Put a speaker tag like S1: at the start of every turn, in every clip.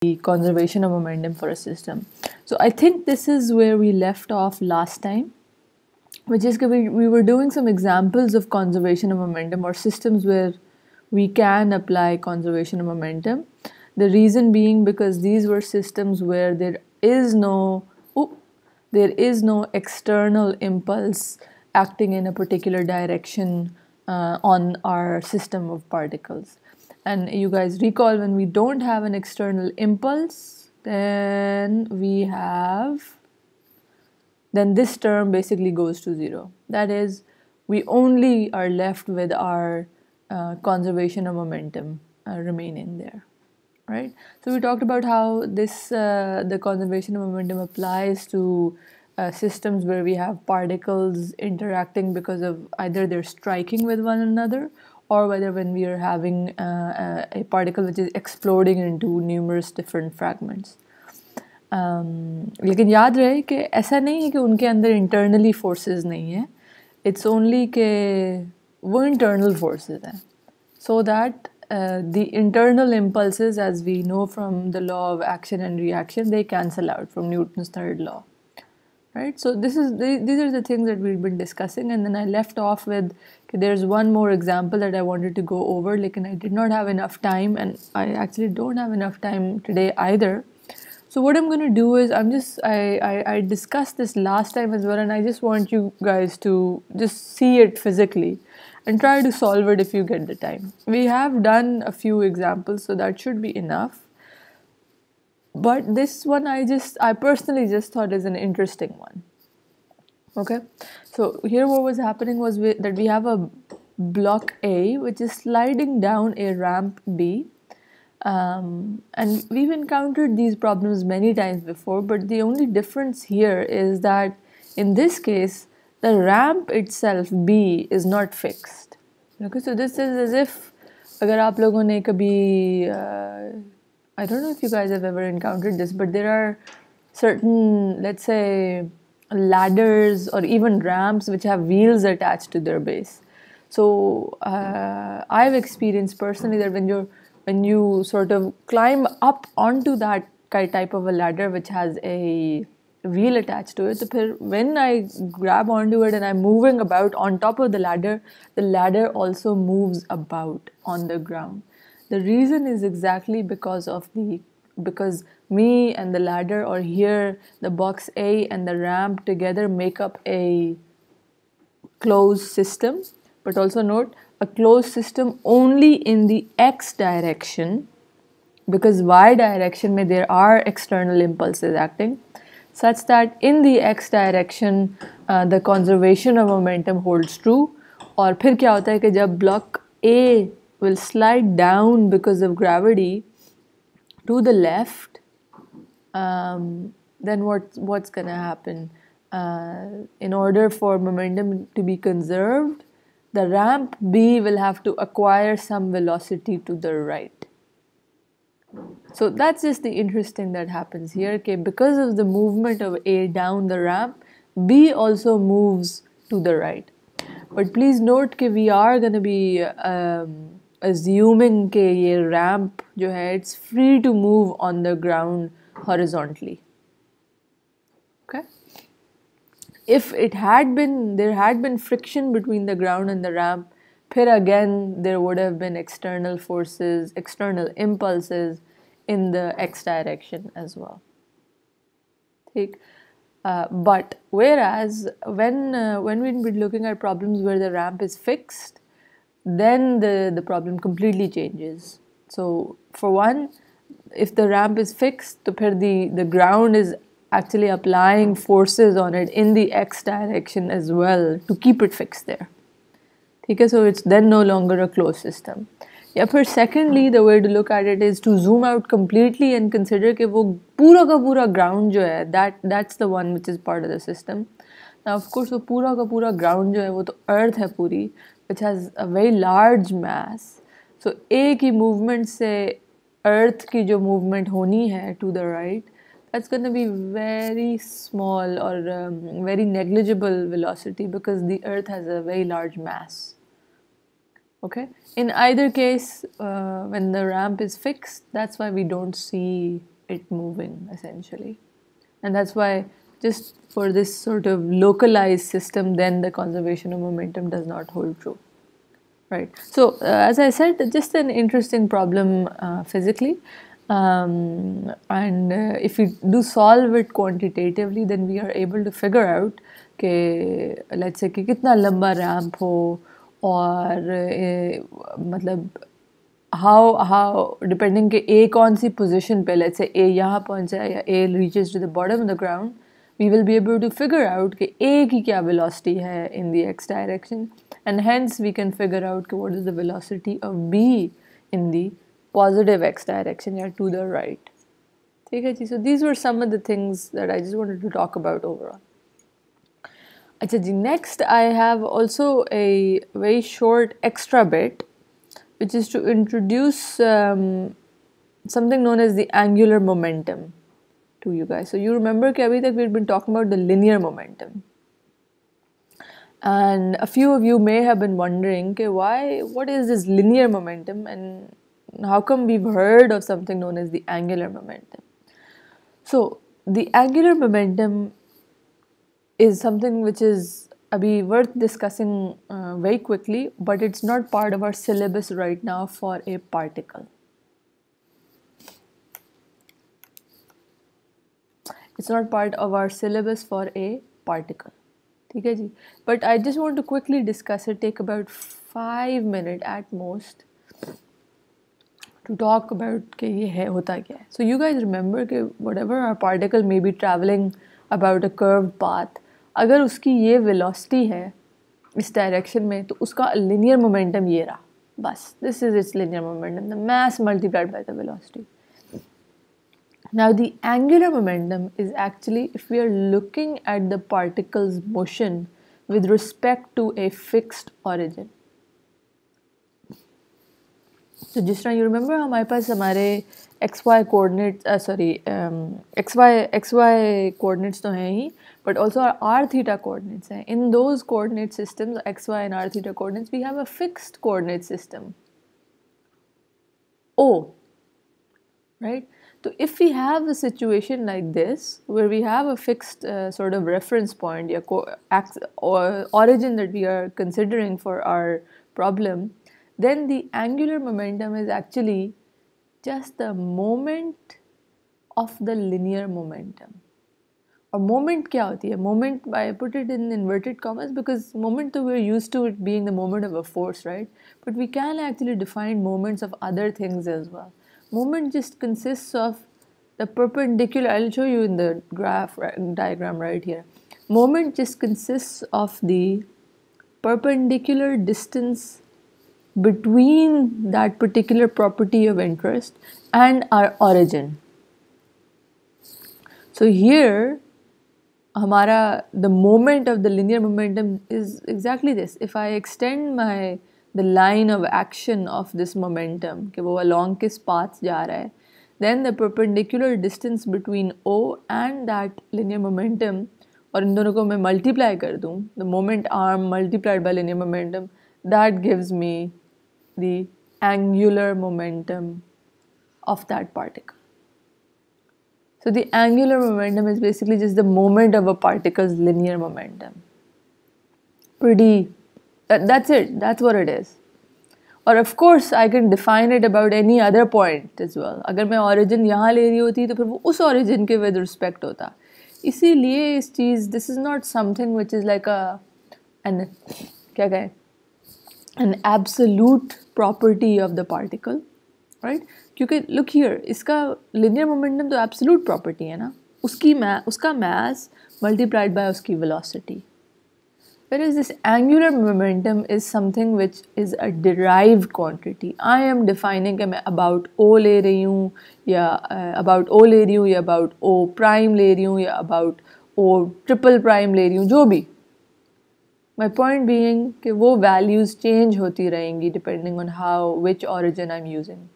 S1: conservation of momentum for a system. So I think this is where we left off last time, which is we were doing some examples of conservation of momentum or systems where we can apply conservation of momentum. The reason being because these were systems where there is no external impulse acting in a particular direction on our system of particles. And you guys recall, when we don't have an external impulse, then this term basically goes to zero. That is, we only are left with our conservation of momentum remaining there, right? So we talked about how the conservation of momentum applies to systems where we have particles interacting because of either they're striking with one another, or whether when we are having a particle which is exploding into numerous different fragments. लेकिन याद रहे कि ऐसा नहीं है कि उनके अंदर इंटरनली फोर्सेस नहीं है, इट्स ओनली कि वो इंटरनल फोर्सेस हैं, so that the internal impulses, as we know from the law of action and reaction, they cancel out from Newton's third law, right? So these are the things that we've been discussing, and then I left off with there's one more example that I wanted to go over, like, and I did not have enough time, and I actually don't have enough time today either. So what I'm going to do is I discussed this last time as well, and I just want you guys to just see it physically and try to solve it if you get the time. We have done a few examples, so that should be enough. But this one I personally just thought is an interesting one. Okay, so here what was happening was that we have a block A which is sliding down a ramp B. And we've encountered these problems many times before, but the only difference here is that in this case, the ramp itself B is not fixed. Okay, so this is as if अगर आप लोगों ने कभी I don't know if you guys have ever encountered this, but there are certain, let's say, ladders or even ramps which have wheels attached to their base. So I've experienced personally that when you sort of climb up onto that type of a ladder which has a wheel attached to it, so when I grab onto it and I'm moving about on top of the ladder also moves about on the ground. The reason is exactly because me and the ladder, or here the box A and the ramp together, make up a closed system. But also note, a closed system only in the x direction, because y direction mein there are external impulses acting, such that in the x direction the conservation of momentum holds true. और फिर क्या होता है कि जब block A will slide down because of gravity to the left, then what's going to happen? In order for momentum to be conserved, the ramp B will have to acquire some velocity to the right. So that's just the interesting that happens here. Okay, because of the movement of A down the ramp, B also moves to the right. But please note that we are going to be assuming that this ramp जो है, it's free to move on the ground horizontally. Okay. If there had been friction between the ground and the ramp, फिर again there would have been external forces, external impulses in the x direction as well. ठीक. But whereas when we've been looking at problems where the ramp is fixed, then the problem completely changes. So for one, if the ramp is fixed, then the ground is actually applying forces on it in the x direction as well to keep it fixed there. Okay, so it's then no longer a closed system. Yeah, but secondly, the way to look at it is to zoom out completely and consider that वो पूरा का पूरा ground जो है, that's the one which is part of the system. Now, of course, वो पूरा का पूरा ground जो है वो तो earth है पूरी, which has a very large mass. So A की movement से earth की जो movement होनी है to the right, that's going to be very small or very negligible velocity because the earth has a very large mass. Okay, in either case, when the ramp is fixed, that's why we don't see it moving essentially, and that's why just for this sort of localized system, then the conservation of momentum does not hold true. Right. So, as I said, just an interesting problem physically. And if we do solve it quantitatively, then we are able to figure out कि let's say कि कितना लंबा ramp हो और मतलब how depending कि A कौन सी position पे let's say A यहाँ पहुँचा या A reaches to the bottom of the ground, we will be able to figure out कि A की क्या velocity है in the x direction, and hence we can figure out कि what is the velocity of B in the positive x direction या to the right. ठीक है जी. So these were some of the things that I just wanted to talk about overall. अच्छा जी, next I have also a very short extra bit, which is to introduce something known as the angular momentum to you guys. So you remember कि अभी तक we've been talking about the linear momentum, and a few of you may have been wondering कि what is this linear momentum, and how come we've heard of something known as the angular momentum. So the angular momentum is something which is abhi worth discussing very quickly, but it's not part of our syllabus right now for a particle. It's not part of our syllabus for a particle. ठीक है जी. But I just want to quickly discuss it, take about 5 minutes at most to talk about कि ये है होता क्या है. So you guys remember कि whatever our particle may be traveling about a curved path, अगर उसकी ये velocity है इस direction में, तो उसका linear momentum ये रहा. बस, this is its linear momentum, the mass multiplied by the velocity. Now the angular momentum is actually if we are looking at the particle's motion with respect to a fixed origin. So जिस तरह you remember हमारे पास हमारे xy coordinates xy coordinates तो हैं ही, but also our r theta coordinates हैं. In those coordinate systems, xy and r theta coordinates, we have a fixed coordinate system O, right? So if we have a situation like this where we have a fixed sort of reference point or origin that we are considering for our problem, then the angular momentum is actually just the moment of the linear momentum. Or moment क्या होती है? Moment, I put it in inverted commas because moment तो we're used to it being the moment of a force, right? But we can actually define moments of other things as well. Moment just consists of the perpendicular, I'll show you in the diagram right here. Moment just consists of the perpendicular distance between that particular property of interest and our origin. So here, the moment of the linear momentum is exactly this. If I extend the line of action of this momentum, कि वो along किस path जा रहा है, then the perpendicular distance between O and that linear momentum, और इन दोनों को मैं multiply कर दूँ, the moment arm multiplied by linear momentum, that gives me the angular momentum of that particle. So the angular momentum is basically just the moment of a particle's linear momentum. That's it, that's what it is. Or of course I can define it about any other point as well. अगर मैं origin यहाँ ले रही होती तो फिर वो उस origin के with respect होता. इसीलिए इस चीज़, this is not something which is like an absolute property of the particle, right? क्योंकि look here, इसका linear momentum तो absolute property है ना, उसका mass multiplied by उसकी velocity. Whereas this angular momentum is something which is a derived quantity. I am defining कि मैं about O ले रही हूँ या about O ले रही हूँ या about O prime ले रही हूँ या about O triple prime ले रही हूँ, जो भी. My point being कि वो values change होती रहेंगी depending on which origin I'm using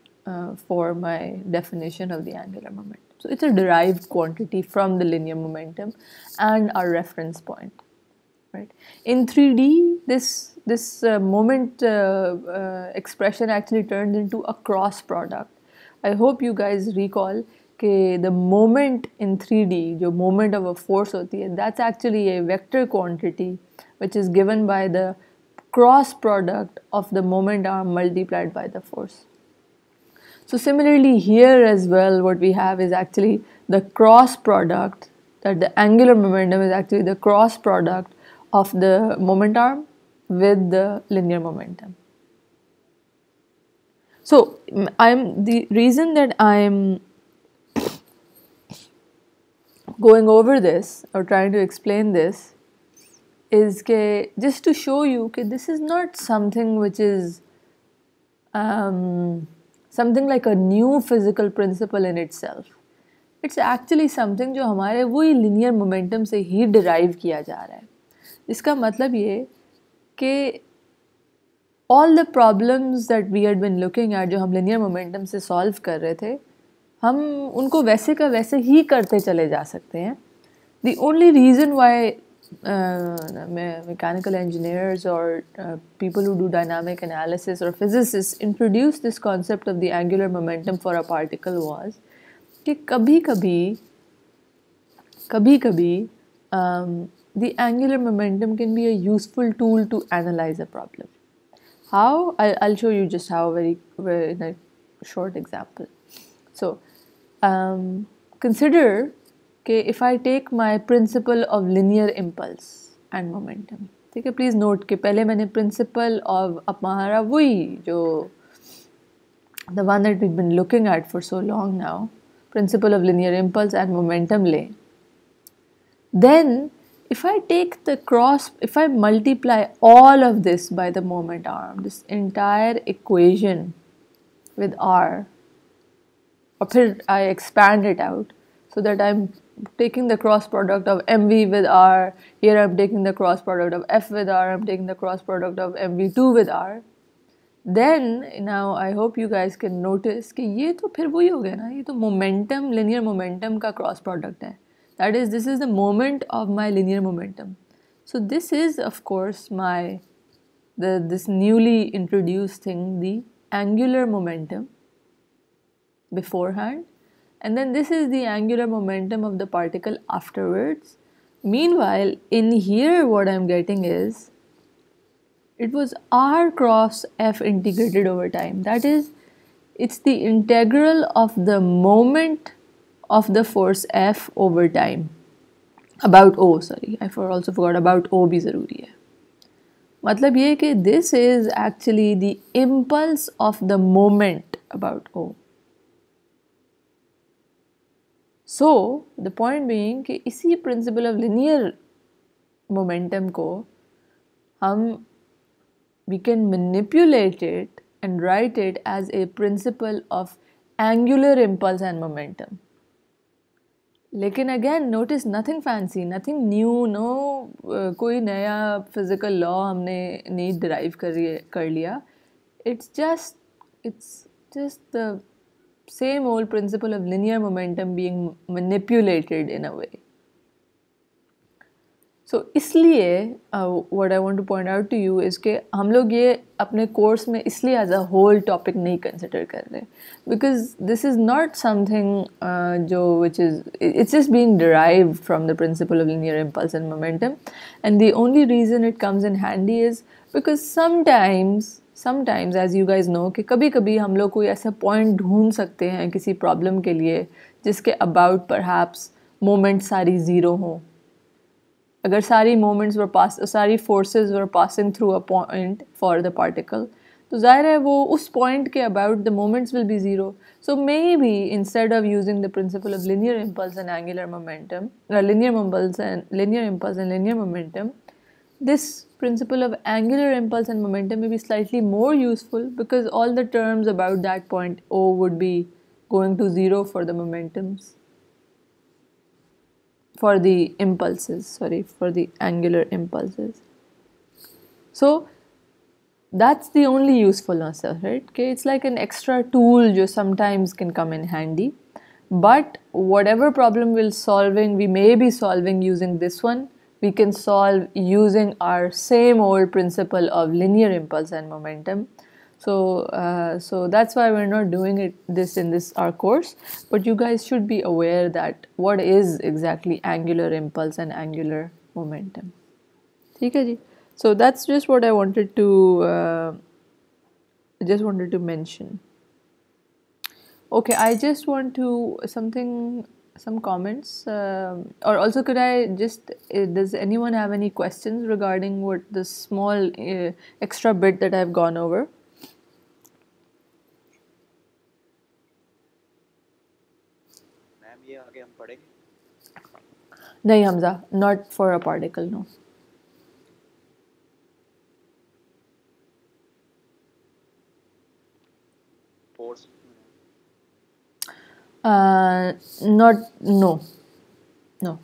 S1: for my definition of the angular momentum. So it's a derived quantity from the linear momentum and our reference point. Right. In 3D, this this moment expression actually turns into a cross product. I hope you guys recall that the moment in 3D, the moment of a force hoti hai, that's actually a vector quantity which is given by the cross product of the moment arm multiplied by the force. So similarly here as well, what we have is actually the cross product, that the angular momentum is actually the cross product of the moment arm with the linear momentum. So the reason that I'm going over this or trying to explain this is just to show you that this is not something which is something like a new physical principle in itself. It's actually something जो हमारे वही linear momentum से ही derive किया जा रहा है. इसका मतलब ये कि all the problems that we had been looking at जो हम linear momentum से solve कर रहे थे, हम उनको वैसे का वैसे ही करते चले जा सकते हैं. The only reason why mechanical engineers or people who do dynamic analysis or physicists introduced this concept of the angular momentum for a particle was कि कभी-कभी the angular momentum can be a useful tool to analyze a problem. How? I'll show you just how very in a short example. So consider if I take my principle of linear impulse and momentum. ठीक है, please note कि पहले मैंने principle of हमारा वही जो the one that we've been looking at for so long now, principle of linear impulse and momentum ले. Then if I take the cross, if I multiply all of this by the moment arm, this entire equation with r, or फिर I expand it out so that I'm taking the cross product of mv with r, here I'm taking the cross product of f with r, I'm taking the cross product of mv2 with r. Then now I hope you guys can notice कि ये तो फिर वही हो गया ना, ये तो momentum, linear momentum का cross product है. That is, this is the moment of my linear momentum. So this is of course this newly introduced thing, the angular momentum beforehand, and then this is the angular momentum of the particle afterwards. Meanwhile, in here what I'm getting is, it was r cross f integrated over time. That is, it's the integral of the moment of the force F over time. About O, sorry, I also forgot about O भी ज़रूरी है. मतलब ये कि this is actually the impulse of the moment about O. So the point being कि इसी principle of linear momentum को हम we can manipulate it and write it as a principle of angular impulse and momentum. लेकिन again notice nothing fancy, nothing new, no कोई नया physical law हमने नहीं derive कर लिया. It's just the same old principle of linear momentum being manipulated in a way. So इसलिए what I want to point out to you is कि हम लोग ये अपने course में इसलिए as a whole topic नहीं consider कर रहे, because this is not something which is, it's just being derived from the principle of linear impulse and momentum, and the only reason it comes in handy is because sometimes as you guys know कि कभी-कभी हम लोग कोई ऐसा point ढूंढ सकते हैं किसी problem के लिए जिसके about perhaps moments सारी zero हों. अगर सारी moments सारी forces were passing through a point for the particle, तो जाहिर है वो उस point के about the moments will be zero. So maybe instead of using the principle of linear impulse and angular momentum, linear impulse and linear momentum, this principle of angular impulse and momentum may be slightly more useful, because all the terms about that point O would be going to zero for the momentums. For the angular impulses. So that's the only usefulness of it. Okay, it's like an extra tool which sometimes can come in handy. But whatever problem we may be solving using this one, we can solve using our same old principle of linear impulse and momentum. So that's why we're not doing this in our course, but you guys should be aware that what is exactly angular impulse and angular momentum. Okay, ji. So that's just what I wanted to mention. Okay, I just want to some comments, or also could I just does anyone have any questions regarding what the small extra bit that I've gone over?
S2: Ma'am ये आगे हम पढ़ेंगे?
S1: नहीं Hamza, not for a particle, no.
S2: Force?
S1: Not, no. No.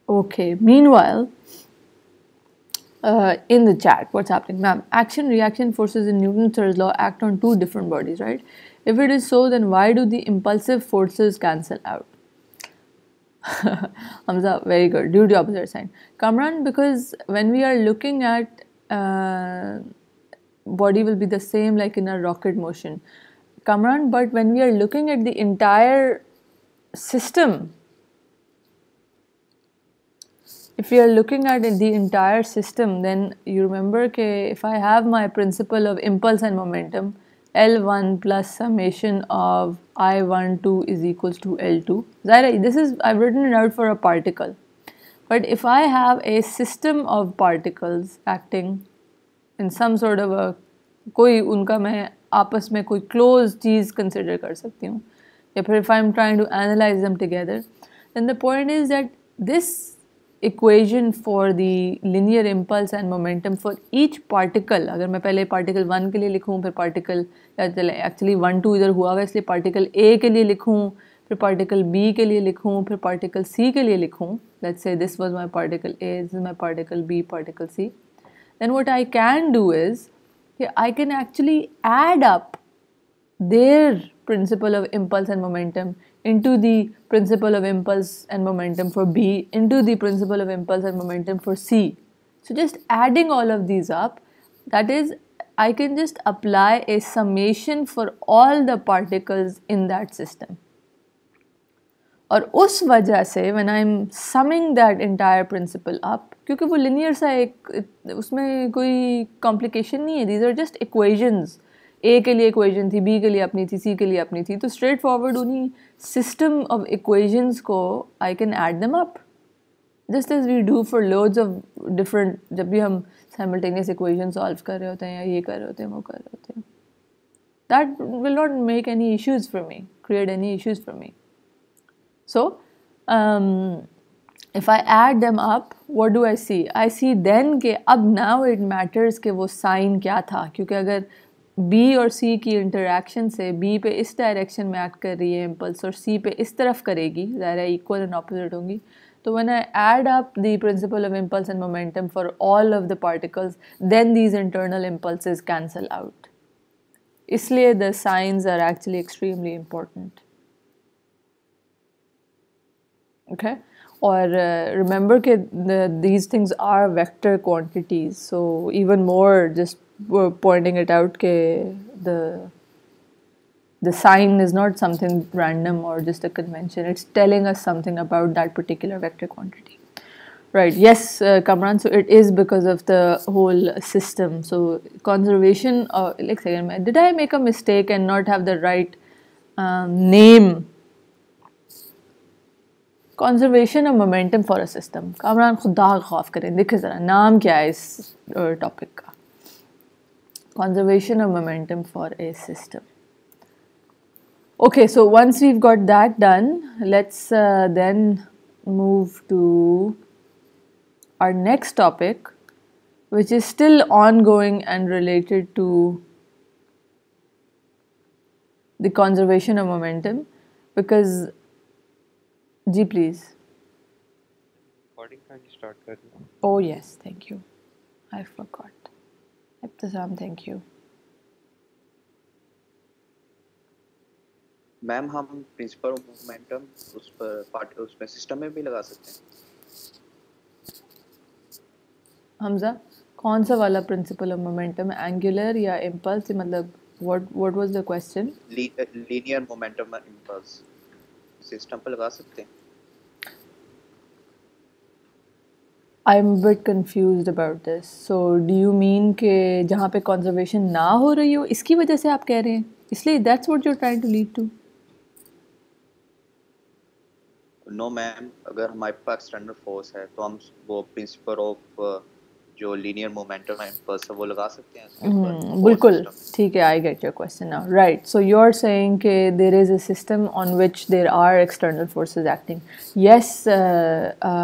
S1: Okay, meanwhile, in the chat, what's happening? Ma'am, action reaction forces in Newton's third law act on two different bodies, right? If it is so, then why do the impulsive forces cancel out? Hamza, very good. Due to opposite sign. Kamran, because when we are looking at body will be the same like in a rocket motion. Kamran, but when we are looking at the entire system, if we are looking at the entire system, then you remember that if I have my principle of impulse and momentum, L1 plus summation of I12 is equals to L2. Zaira, this is, I've written it out for a particle. But if I have a system of particles acting in some sort of a, कोई उनका मैं आपस में कोई close चीज़ consider कर सकती हूँ, या फिर if I'm trying to analyze them together, then the point is that this equation for the linear impulse and momentum for each particle, अगर मैं पहले particle 1 के लिए लिखूँ, फिर particle actually 1 2 इधर हुआ है इसलिए particle A के लिए लिखूँ, फिर particle B के लिए लिखूँ, फिर particle C के लिए लिखूँ, let's say this was my particle A, this is my particle B, particle C, then what I can do is I can actually add up their principle of impulse and momentum into the principle of impulse and momentum for B, into the principle of impulse and momentum for C. So just adding all of these up, that is, I can just apply a summation for all the particles in that system. और उस वजह से when I'm summing that entire principle up, क्योंकि वो linear सा एक उसमें कोई complication नहीं है, these are just equations. A के लिए equation थी, B के लिए अपनी थी, C के लिए अपनी थी, तो straight forward उन्हीं system of equations को I can add them up. Just as we do for loads of different, जब भी हम simultaneous equation solve कर रहे होते हैं या ये कर रहे होते हैं वो कर रहे होते हैं, that will not make any issues for me, create any issues for me. So, if I add them up, what do I see? I see then कि अब now it matters कि वो sign क्या था, क्योंकि अगर B और C की interaction से B पे इस direction में act कर रही है impulse और C पे इस तरफ करेगी, ज़ाहिर equal and opposite होंगी, तो when I add up the principle of impulse and momentum for all of the particles, then these internal impulses cancel out. इसलिए the signs are actually extremely important. Okay, or remember that these things are vector quantities, so even more just pointing it out that the sign is not something random or just a convention, it's telling us something about that particular vector quantity. Right, yes, Kamran, so it is because of the whole system. So conservation, like second, did I make a mistake and not have the right name? Conservation of momentum for a system. Kamran खुदा खौफ करें, देखें ज़रा नाम क्या है इस topic का. Conservation of momentum for a system. Okay, so once we've got that done, let's then move to our next topic, which is still ongoing and related to the conservation of momentum, because ji please.
S2: Recording का start कर दूँ.
S1: Oh yes, thank you. I forgot. Ibtisam, thank you.
S2: Ma'am हम principle of momentum उस पर part उसमें system में भी लगा सकते हैं।
S1: हमजा, कौन सा वाला प्रिंसिपल ऑफ मोमेंटम, एंगुलर या इम्पल्स? मतलब what was the question?
S2: Linear momentum impulse system पर लगा सकते हैं।
S1: I am bit confused about this. So do you mean कि जहाँ पे कंजर्वेशन ना हो रही हो इसकी वजह से आप कह रहे हैं, इसलिए that's what you are trying to lead to?
S2: No ma'am, अगर हमारे पास एक्सटर्नल फोर्स है तो हम वो प्रिंसिपल ऑफ जो लीनियर मोमेंटम इम्पल्स है वो लगा सकते हैं उसके ऊपर।
S1: बिल्कुल ठीक है, I get your question now, right. So you are saying कि there is a system on which there are external forces acting. Yes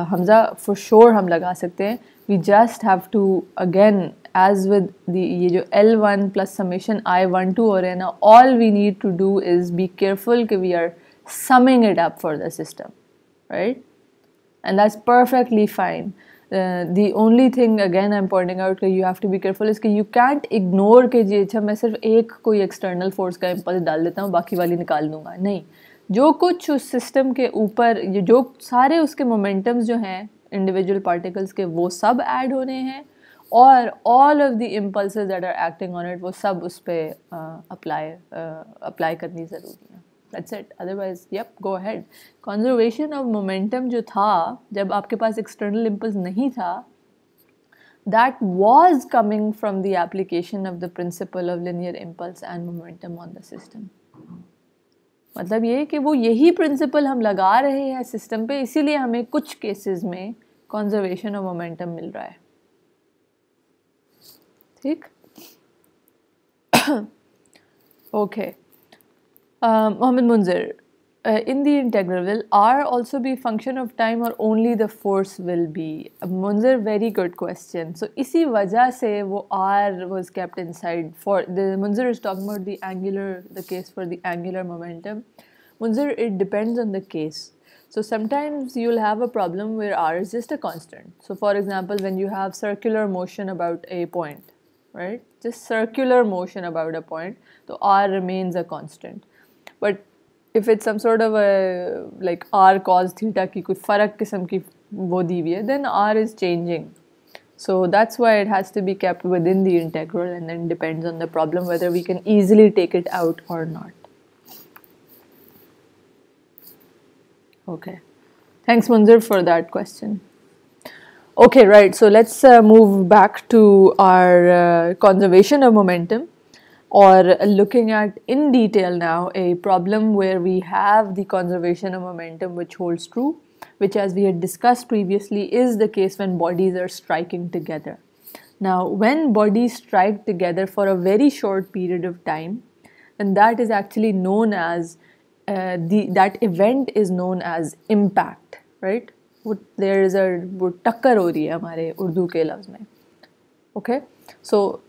S1: Hamza, for sure हम लगा सकते हैं। We just have to again as with ये जो L1 plus summation I12 हो रहे हैं ना, all we need to do is be careful कि we are summing it up for the system, right? And that's perfectly fine. The only thing again I'm pointing out that you have to be careful is कि you can't ignore कि जी अच्छा मैं सिर्फ एक कोई external force का impulse डाल देता हूँ बाकी वाली निकाल दूँगा, नहीं। जो कुछ उस system के ऊपर जो सारे उसके momentums जो हैं individual particles के वो सब add होने हैं और all of the impulses that are acting on it वो सब उस पर apply करनी ज़रूरी है। That's it. Otherwise, yep, go ahead. Conservation of momentum जो था जब आपके पास external impulse नहीं था, that was coming from the application of the principle of linear impulse and momentum on the system. मतलब ये कि वो यही principle हम लगा रहे हैं system पे, इसीलिए हमें कुछ cases में conservation of momentum मिल रहा है, ठीक? Okay. Mohammed Munzir, in the integral, will R also be function of time or only the force will be? Munzir, very good question. So, इसी वजह से वो R was kept inside. For the Munzir is talking about the case for the angular momentum. Munzir, it depends on the case. So sometimes you'll have a problem where R is just a constant. So for example, when you have circular motion about a point, right? Just circular motion about a point, so R remains a constant. But if it's some sort of a like R cos theta की कोई फरक किस्म की वो दी हुई है, then R is changing. So that's why it has to be kept within the integral, and then depends on the problem whether we can easily take it out or not. Okay. Thanks, Munzir, for that question. Okay, right. So let's move back to our conservation of momentum, or looking at in detail now a problem where we have the conservation of momentum which holds true, which as we had discussed previously is the case when bodies are striking together. Now, when bodies strike together for a very short period of time, then that is actually known as that event is known as impact, right? There is a टक्कर हो रही है हमारे उर्दू के लफ्ज़ में. Okay, so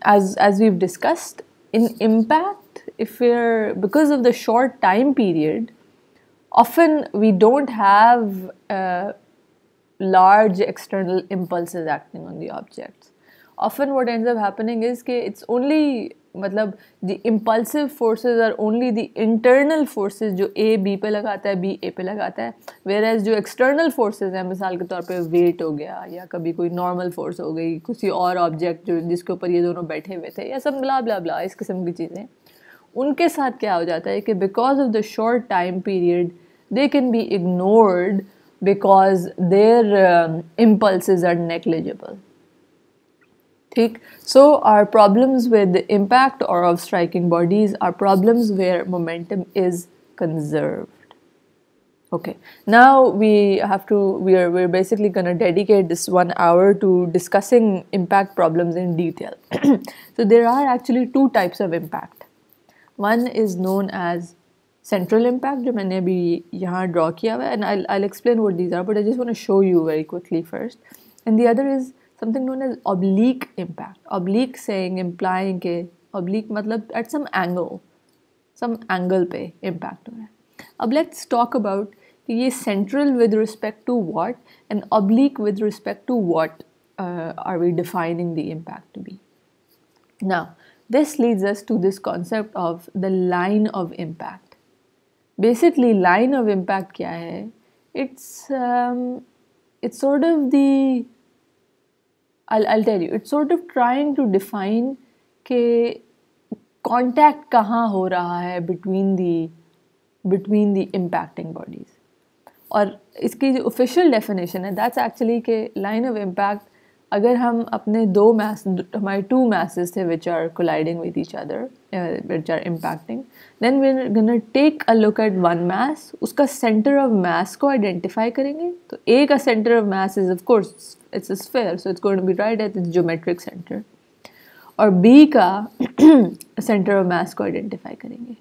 S1: as we've discussed, in impact, if we're because of the short time period, often we don't have large external impulses acting on the objects. Often what ends up happening is कि it's only मतलब the impulsive forces are only the internal forces जो A B पे लगाता है, B A पे लगाता है, whereas जो external forces हैं, मिसाल के तौर पे weight हो गया या कभी कोई normal force हो गई, किसी और object जो जिसके ऊपर ये दोनों बैठे हुए थे या सब blah blah blah इस किस्म की चीज़ें, उनके साथ क्या हो जाता है कि because of the short time period they can be ignored because their impulses are negligible. So our problems with the impact or of striking bodies are problems where momentum is conserved. Okay, now we're basically going to dedicate this 1 hour to discussing impact problems in detail. So there are actually two types of impact. One is known as central impact, जो मैंने अभी यहाँ draw किया हुआ है, and I'll explain what these are, but I just want to show you very quickly first. And the other is something known as oblique impact. Oblique implying के oblique मतलब at some angle पे impact हो रहा है. अब let's talk about कि ये central with respect to what and oblique with respect to what. are we defining the impact to be? Now, this leads us to this concept of the line of impact. Basically, line of impact क्या है? It's sort of the, I'll tell you, it's sort of trying to define कि contact कहाँ हो रहा है between the impacting bodies. और इसकी जो official definition है, that's actually कि line of impact, अगर हम अपने हमारे two masses थे which are colliding with each other, which are impacting, then we're gonna take a look at one mass, उसका center of mass को identify करेंगे. तो A का center of mass is of course it's a sphere, so it's going to be right at its geometric center. और B का center of mass को identify करेंगे.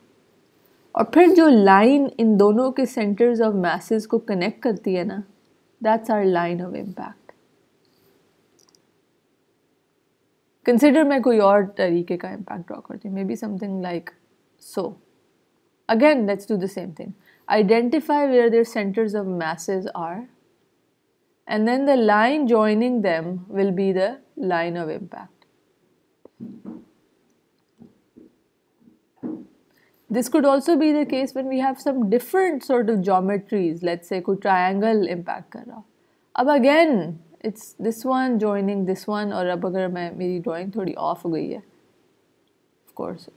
S1: और फिर जो line इन दोनों के centers of masses को connect करती है ना, that's our line of impact. Consider मैं कोई और तरीके का impact draw करती हूँ, maybe something like so. Again, let's do the same thing. Identify where their centers of masses are, and then the line joining them will be the line of impact. This could also be the case when we have some different sort of geometries. Let's say कोई triangle impact कर रहा. अब again, it's this one joining this one, और अब अगर मेरी drawing थोड़ी off हो गई है, of course,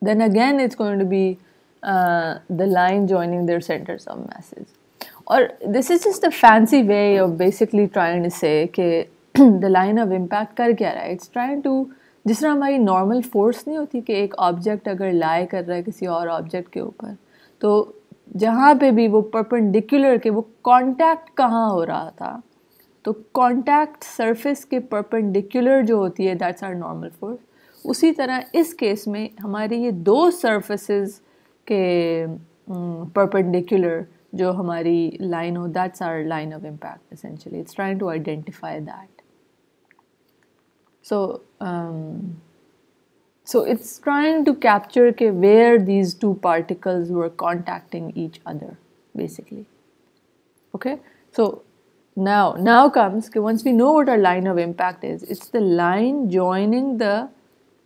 S1: then again it's going to be the line joining their centers of masses. Or this is just a fancy way of basically trying to say कि the line of impact कर क्या रहा है? It's trying to, जिस तरह हमारी normal force नहीं होती कि एक object अगर lie कर रहा है किसी और object के ऊपर, तो जहाँ पे भी वो perpendicular के वो contact कहाँ हो रहा था, तो contact surface के perpendicular जो होती है, that's our normal force. उसी तरह इस केस में हमारी ये दो surfaces के perpendicular जो हमारी line हो, that's our line of impact essentially. It's trying to identify that. So it's trying to capture where these two particles were contacting each other, basically. Okay, so now comes once we know what our line of impact is, it's the line joining the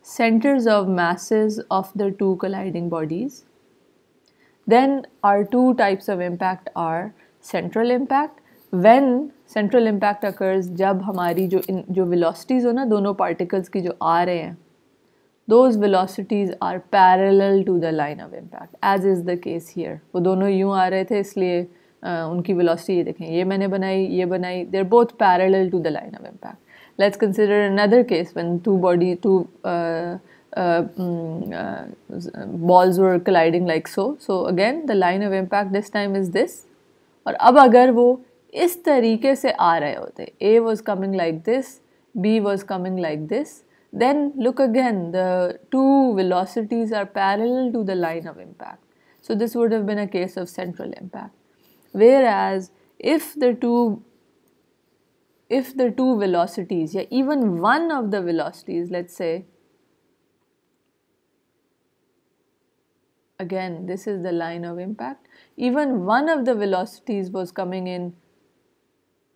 S1: centers of masses of the two colliding bodies. Then our two types of impact are central impact. When central impact occurs, जब हमारी जो velocities हो ना दोनों particles की जो आ रहे हैं, those velocities are parallel to the line of impact, as is the case here. वो दोनों यूं आ रहे थे इसलिए उनकी velocity ये देखें, ये मैंने बनाई, ये बनाई, they're both parallel to the line of impact. Let's consider another case when two balls were colliding like so. So again, the line of impact this time is this. और अब अगर वो इस तरीके से आ रहे होते, A was coming like this, B was coming like this, then look again, the two velocities are parallel to the line of impact. So this would have been a case of central impact. Whereas if the two velocities, yeah, even one of the velocities, let's say, again, this is the line of impact, even one of the velocities was coming in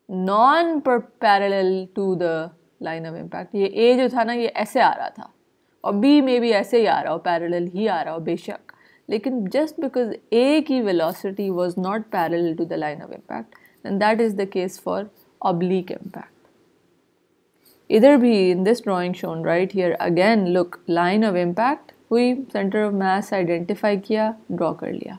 S1: non-parallel to the line of impact. ये A जो था ना ये ऐसे आ रहा था और B में भी ऐसे ही आ रहा हो, parallel ही आ रहा हो बेशक, लेकिन just because A की velocity was not parallel to the line of impact, and that is the case for oblique impact. इधर भी in this drawing shown right here, again look, line of impact हुई, center of mass identify किया, draw कर लिया,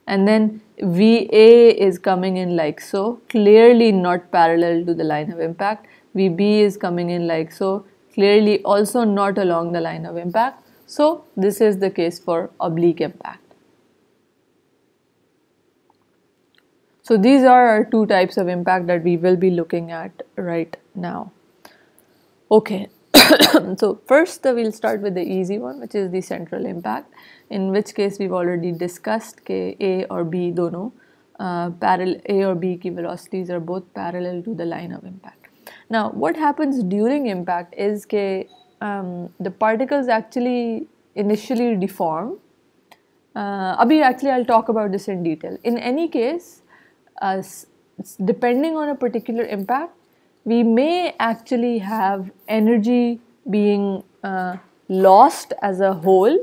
S1: and then VA is coming in like so, clearly not parallel to the line of impact. VB is coming in like so, clearly also not along the line of impact. So this is the case for oblique impact. So these are our two types of impact that we will be looking at right now. Okay. So first we'll start with the easy one, which is the central impact, in which case we've already discussed कि A और B दोनों A और B की velocities are both parallel to the line of impact. Now what happens during impact is कि the particles actually initially deform. Abhi actually I'll talk about this in detail. In any case, depending on a particular impact, we may actually have energy being lost as a whole.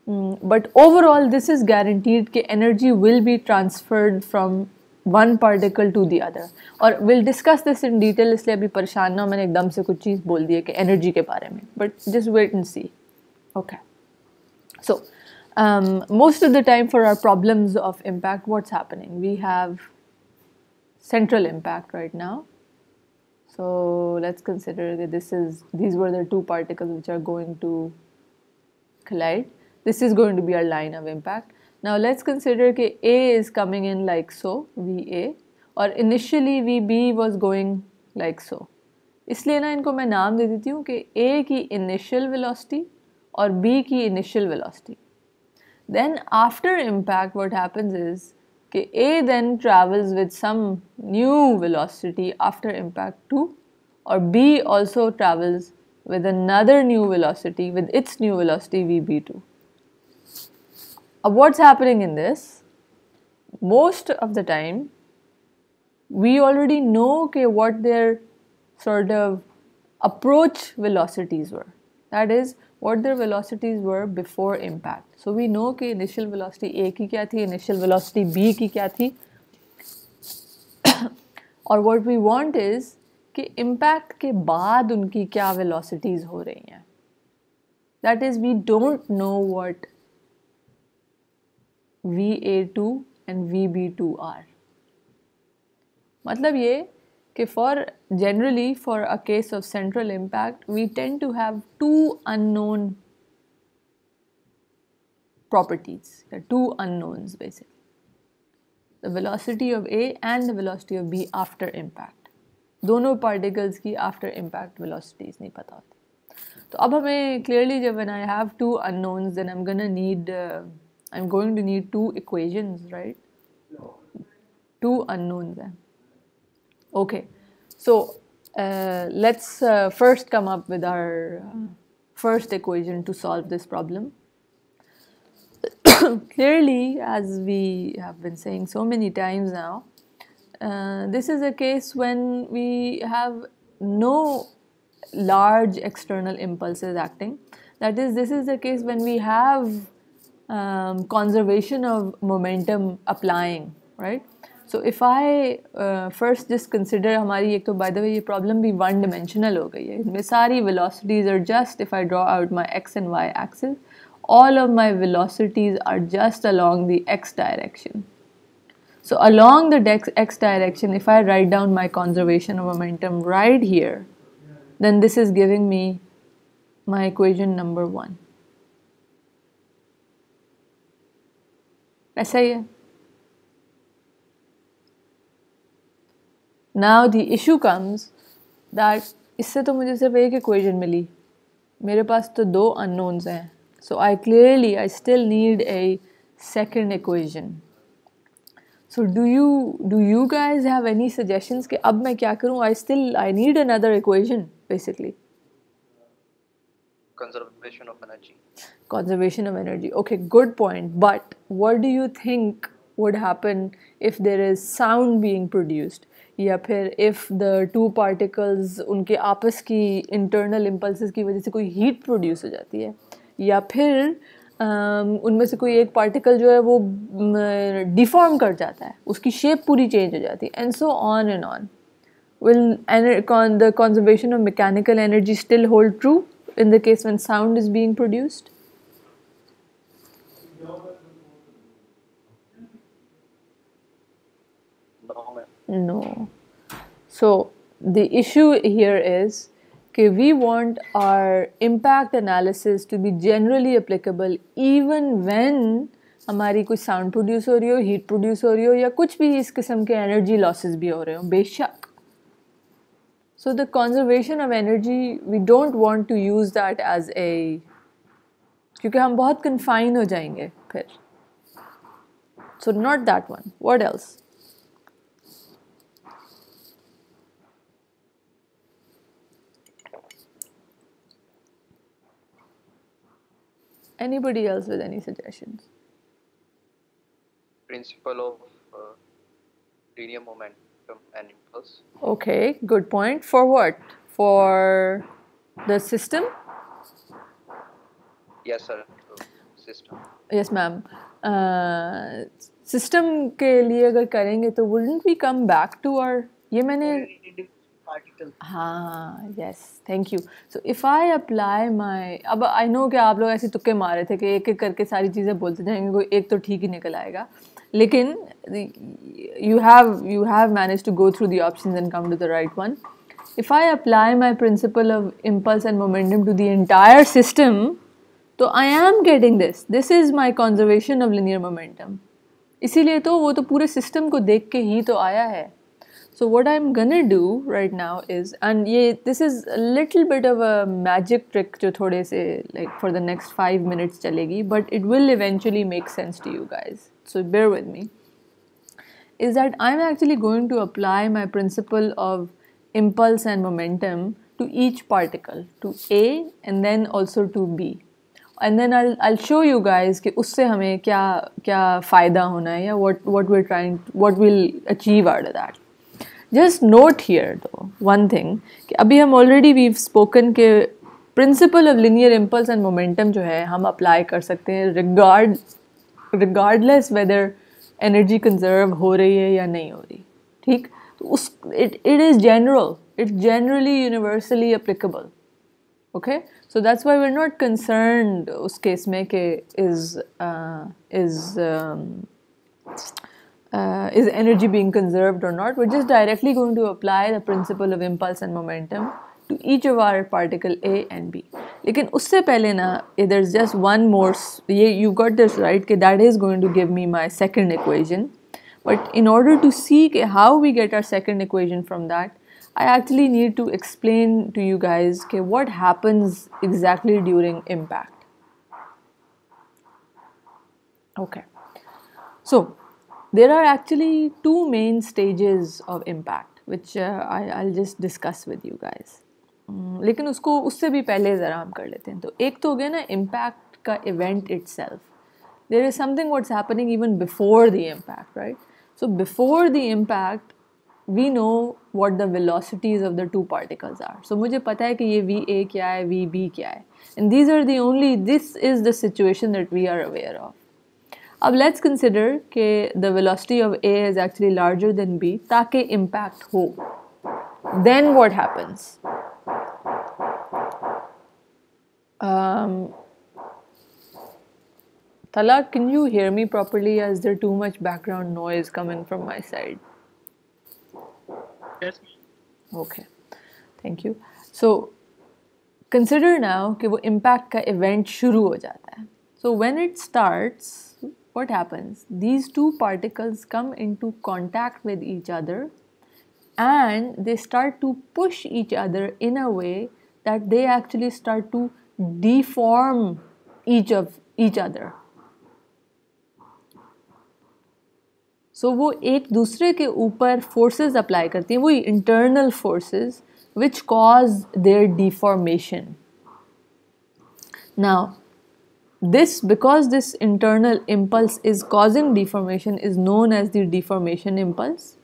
S1: But overall, this is guaranteed that energy will be transferred from one particle to the other. और we'll discuss this in detail, इसलिए अभी परेशान ना हो, मैंने एकदम से कुछ चीज़ बोल दी है कि energy के बारे में. But just wait and see. Okay. So, most of the time for our problems of impact, what's happening? We have central impact right now. So let's consider that these were the two particles which are going to collide. This is going to be our line of impact. Now let's consider that A is coming in like so, VA, or initially VB was going like so. इसलिए ना इनको मैं नाम दे देती हूँ कि A की initial velocity और B की initial velocity. Then after impact, what happens is that A then travels with some new velocity after impact too, or B also travels with another new velocity, with its new velocity VB2. What's happening in this? Most of the time, we already know what their sort of approach velocities were. That is, what their velocities were before impact. So we know कि initial velocity A की क्या थी, initial velocity B की क्या थी. और what we want is कि impact के बाद उनकी क्या velocities हो रही हैं. That is, we don't know what VA2 and VB2 are. मतलब ये कि generally for a case of central impact, we tend to have two unknown properties, two unknowns basically. The velocity of A and the velocity of B after impact. दोनों particles की after impact velocities नहीं पता होती. तो अब हमें clearly जब when I have two unknowns, then I'm going to need two equations, right? Two unknowns हैं. Okay, so let's first come up with our first equation to solve this problem. Clearly, as we have been saying so many times now, this is a case when we have no large external impulses acting. That is, this is the case when we have conservation of momentum applying, right? So if I first just consider हमारी एक तो by the way ये problem भी one dimensional हो गई है. इसमें सारी velocities are just, if I draw out my x and y axis, all of my velocities are just along the x direction. So along the x direction, if I write down my conservation of momentum right here, then this is giving me my equation number 1. ऐसा ही है. Now the issue comes that इससे तो मुझे सिर्फ एक equation मिली, मेरे पास तो दो unknowns हैं. So I still need a second equation. So do you guys have any suggestions कि अब मैं क्या करूँ? I need another equation basically.
S2: Conservation of energy.
S1: Conservation of energy. Okay, good point. But what do you think would happen if there is sound being produced? या फिर if the two particles उनके आपस की internal impulses की वजह से कोई heat produce हो जाती है, या फिर उनमें से कोई एक particle जो है वो deform कर जाता है, उसकी shape पूरी change हो जाती है, and so on and on. Will the conservation of mechanical energy still hold true in the case when sound is being produced? No. So the issue here is that we want our impact analysis to be generally applicable even when हमारी कुछ sound produce हो रही हो, heat produce हो रही हो, या कुछ भी इस किस्म के energy losses भी हो रहे हो, बेशक. So the conservation of energy, we don't want to use that as a, क्योंकि हम बहुत confine हो जाएंगे फिर. So not that one. What else? Anybody else with any
S2: Principle of linear momentum momentum and impulse.
S1: Okay, good point. For what? For the system?
S2: Yes, sir. System.
S1: Yes, ma'am. System के लिए अगर करेंगे तो wouldn't we come back to our ये मैंने
S3: particle.
S1: हाँ yes thank you. So if I apply my अब I know कि आप लोग ऐसे तुक्के मारे थे कि एक एक करके सारी चीज़ें बोलते जाएंगे कोई एक तो ठीक ही निकल आएगा लेकिन you have managed to go through the options and come to the right one. If I apply my principle of impulse and momentum to the entire system तो I am getting this. This is my conservation of linear momentum. इसीलिए तो वो तो पूरे system को देख के ही तो आया है. So what I'm gonna do right now is, and this is a little bit of a magic trick जो थोड़े से like for the next 5 minutes चलेगी, but it will eventually make sense to you guys. So bear with me. Is that I'm actually going to apply my principle of impulse and momentum to each particle, to A and then also to B. And then I'll show you guys कि उससे हमें क्या क्या फ़ायदा होना है या what we'll achieve out of that. Just note here though one thing कि अभी हम already we've spoken के principle of linear impulse and momentum जो है हम apply कर सकते हैं regardless whether energy conserve हो रही है या नहीं हो रही. ठीक तो उस it is general, it's generally universally applicable. Okay, so that's why we're not concerned उस केस में कि is energy being conserved or not. We're just directly going to apply the principle of impulse and momentum to each of our particle A and B. लेकिन उससे पहले ना there's just one more you got this right कि that is going to give me my second equation. But in order to see how we get our second equation from that, I actually need to explain to you guys what happens exactly during impact. Okay, so there are actually two main stages of impact which I'll just discuss with you guys. लेकिन उससे भी पहले ज़रा हम कर लेते हैं. तो एक तो हो गया ना impact का event itself. There is something what's happening even before the impact, right? So before the impact, we know what the velocities of the two particles are. So मुझे पता है कि ये VA क्या है, VB क्या है. And this is the situation that we are aware of. अब let's consider कि the velocity of A is actually larger than B ताकि impact हो. Then what happens? Talak, can you hear me properly? Is there too much background noise coming from my side?
S3: Yes.
S1: Okay, thank you. So consider now कि वो impact का event शुरू हो जाता है. So when it starts, what happens? These two particles come into contact with each other and they start to push each other in a way that they actually start to deform each other. So वो एक दूसरे के ऊपर forces apply करती हैं, वही internal forces which cause their deformation. Now, because this internal impulse is causing deformation is known as the deformation impulse,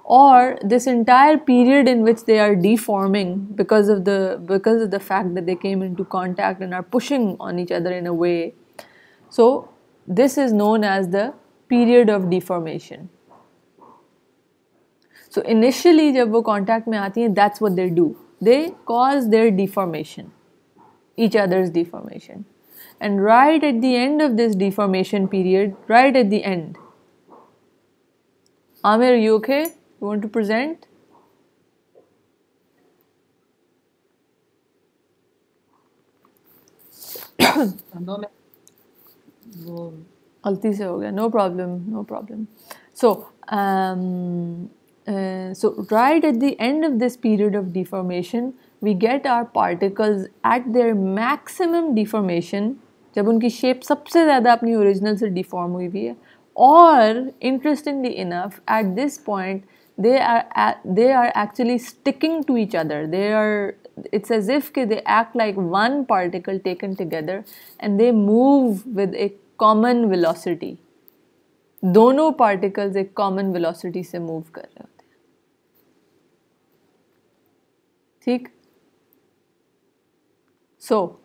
S1: or this entire period in which they are deforming because of the fact that they came into contact and are pushing on each other in a way. So this is known as the period of deformation. So initially जब वो contact में आती हैं, that's what they do. They cause their deformation, each other's deformation. And right at the end of this deformation period, right at the end, Amir, are you okay? You want to present? गलती से हो गया. No problem. So right at the end of this period of deformation, we get our particles at their maximum deformation, जब उनकी shape सबसे ज़्यादा अपनी original से deform हुई हुई है. Or interestingly enough, at this point, they are actually sticking to each other. It's as if they act like one particle taken together and they move with a common velocity. दोनों particles एक common velocity से move कर रहे होते हैं, ठीक। So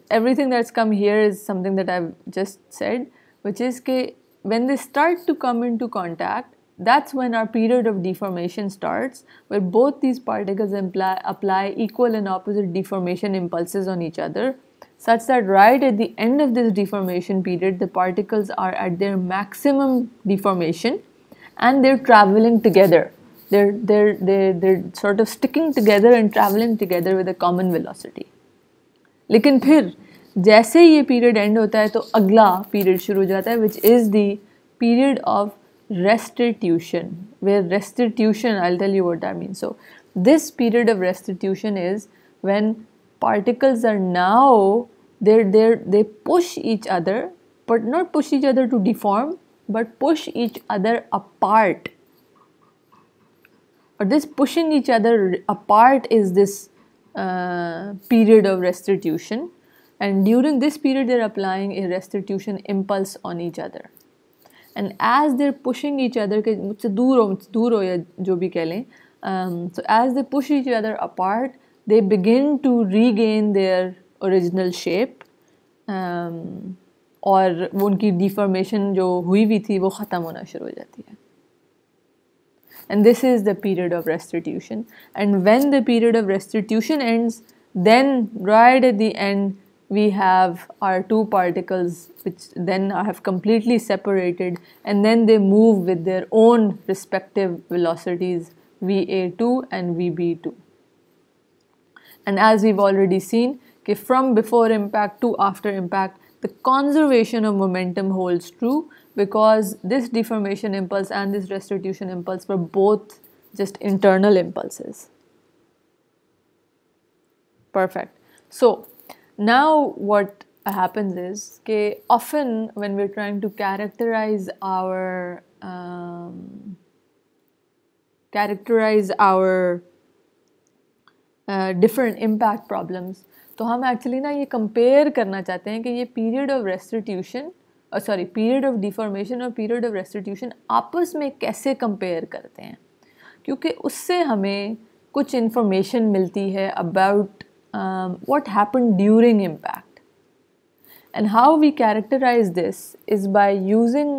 S1: everything that's come here is something that I've just said, which is that when they start to come into contact, that's when our period of deformation starts, where both these particles apply equal and opposite deformation impulses on each other, such that right at the end of this deformation period, the particles are at their maximum deformation and they're traveling together. They're sort of sticking together and traveling together with a common velocity. लेकिन फिर जैसे ये period and होता है तो अगला period शुरू हो जाता है, which is the period of restitution, where restitution, I'll tell you what that means. So this period of restitution is when particles are now they push each other, but not push each other to deform, but push each other apart. But this pushing each other apart is this period of restitution, and during this period they're applying a restitution impulse on each other. And as they're pushing each other, के मुझसे दूर हो या जो भी कह लें, so as they push each other apart, they begin to regain their original shape, और वो उनकी deformation जो हुई हुई थी वो ख़त्म होना शुरू हो जाती है. And this is the period of restitution. And when the period of restitution ends, then right at the end we have our two particles which then have completely separated, and then they move with their own respective velocities VA2 and VB2. And as we've already seen, from before impact to after impact, the conservation of momentum holds true, because this deformation impulse and this restitution impulse were both just internal impulses. Perfect. So now what happens is that often when we're trying to characterize our different impact problems, तो हम actually ना ये compare करना चाहते हैं कि ये period of restitution period of deformation और पीरियड ऑफ रेस्टिट्यूशन आपस में कैसे कंपेयर करते हैं, क्योंकि उससे हमें कुछ इन्फॉर्मेशन मिलती है about what happened during impact. And how we characterize this is by using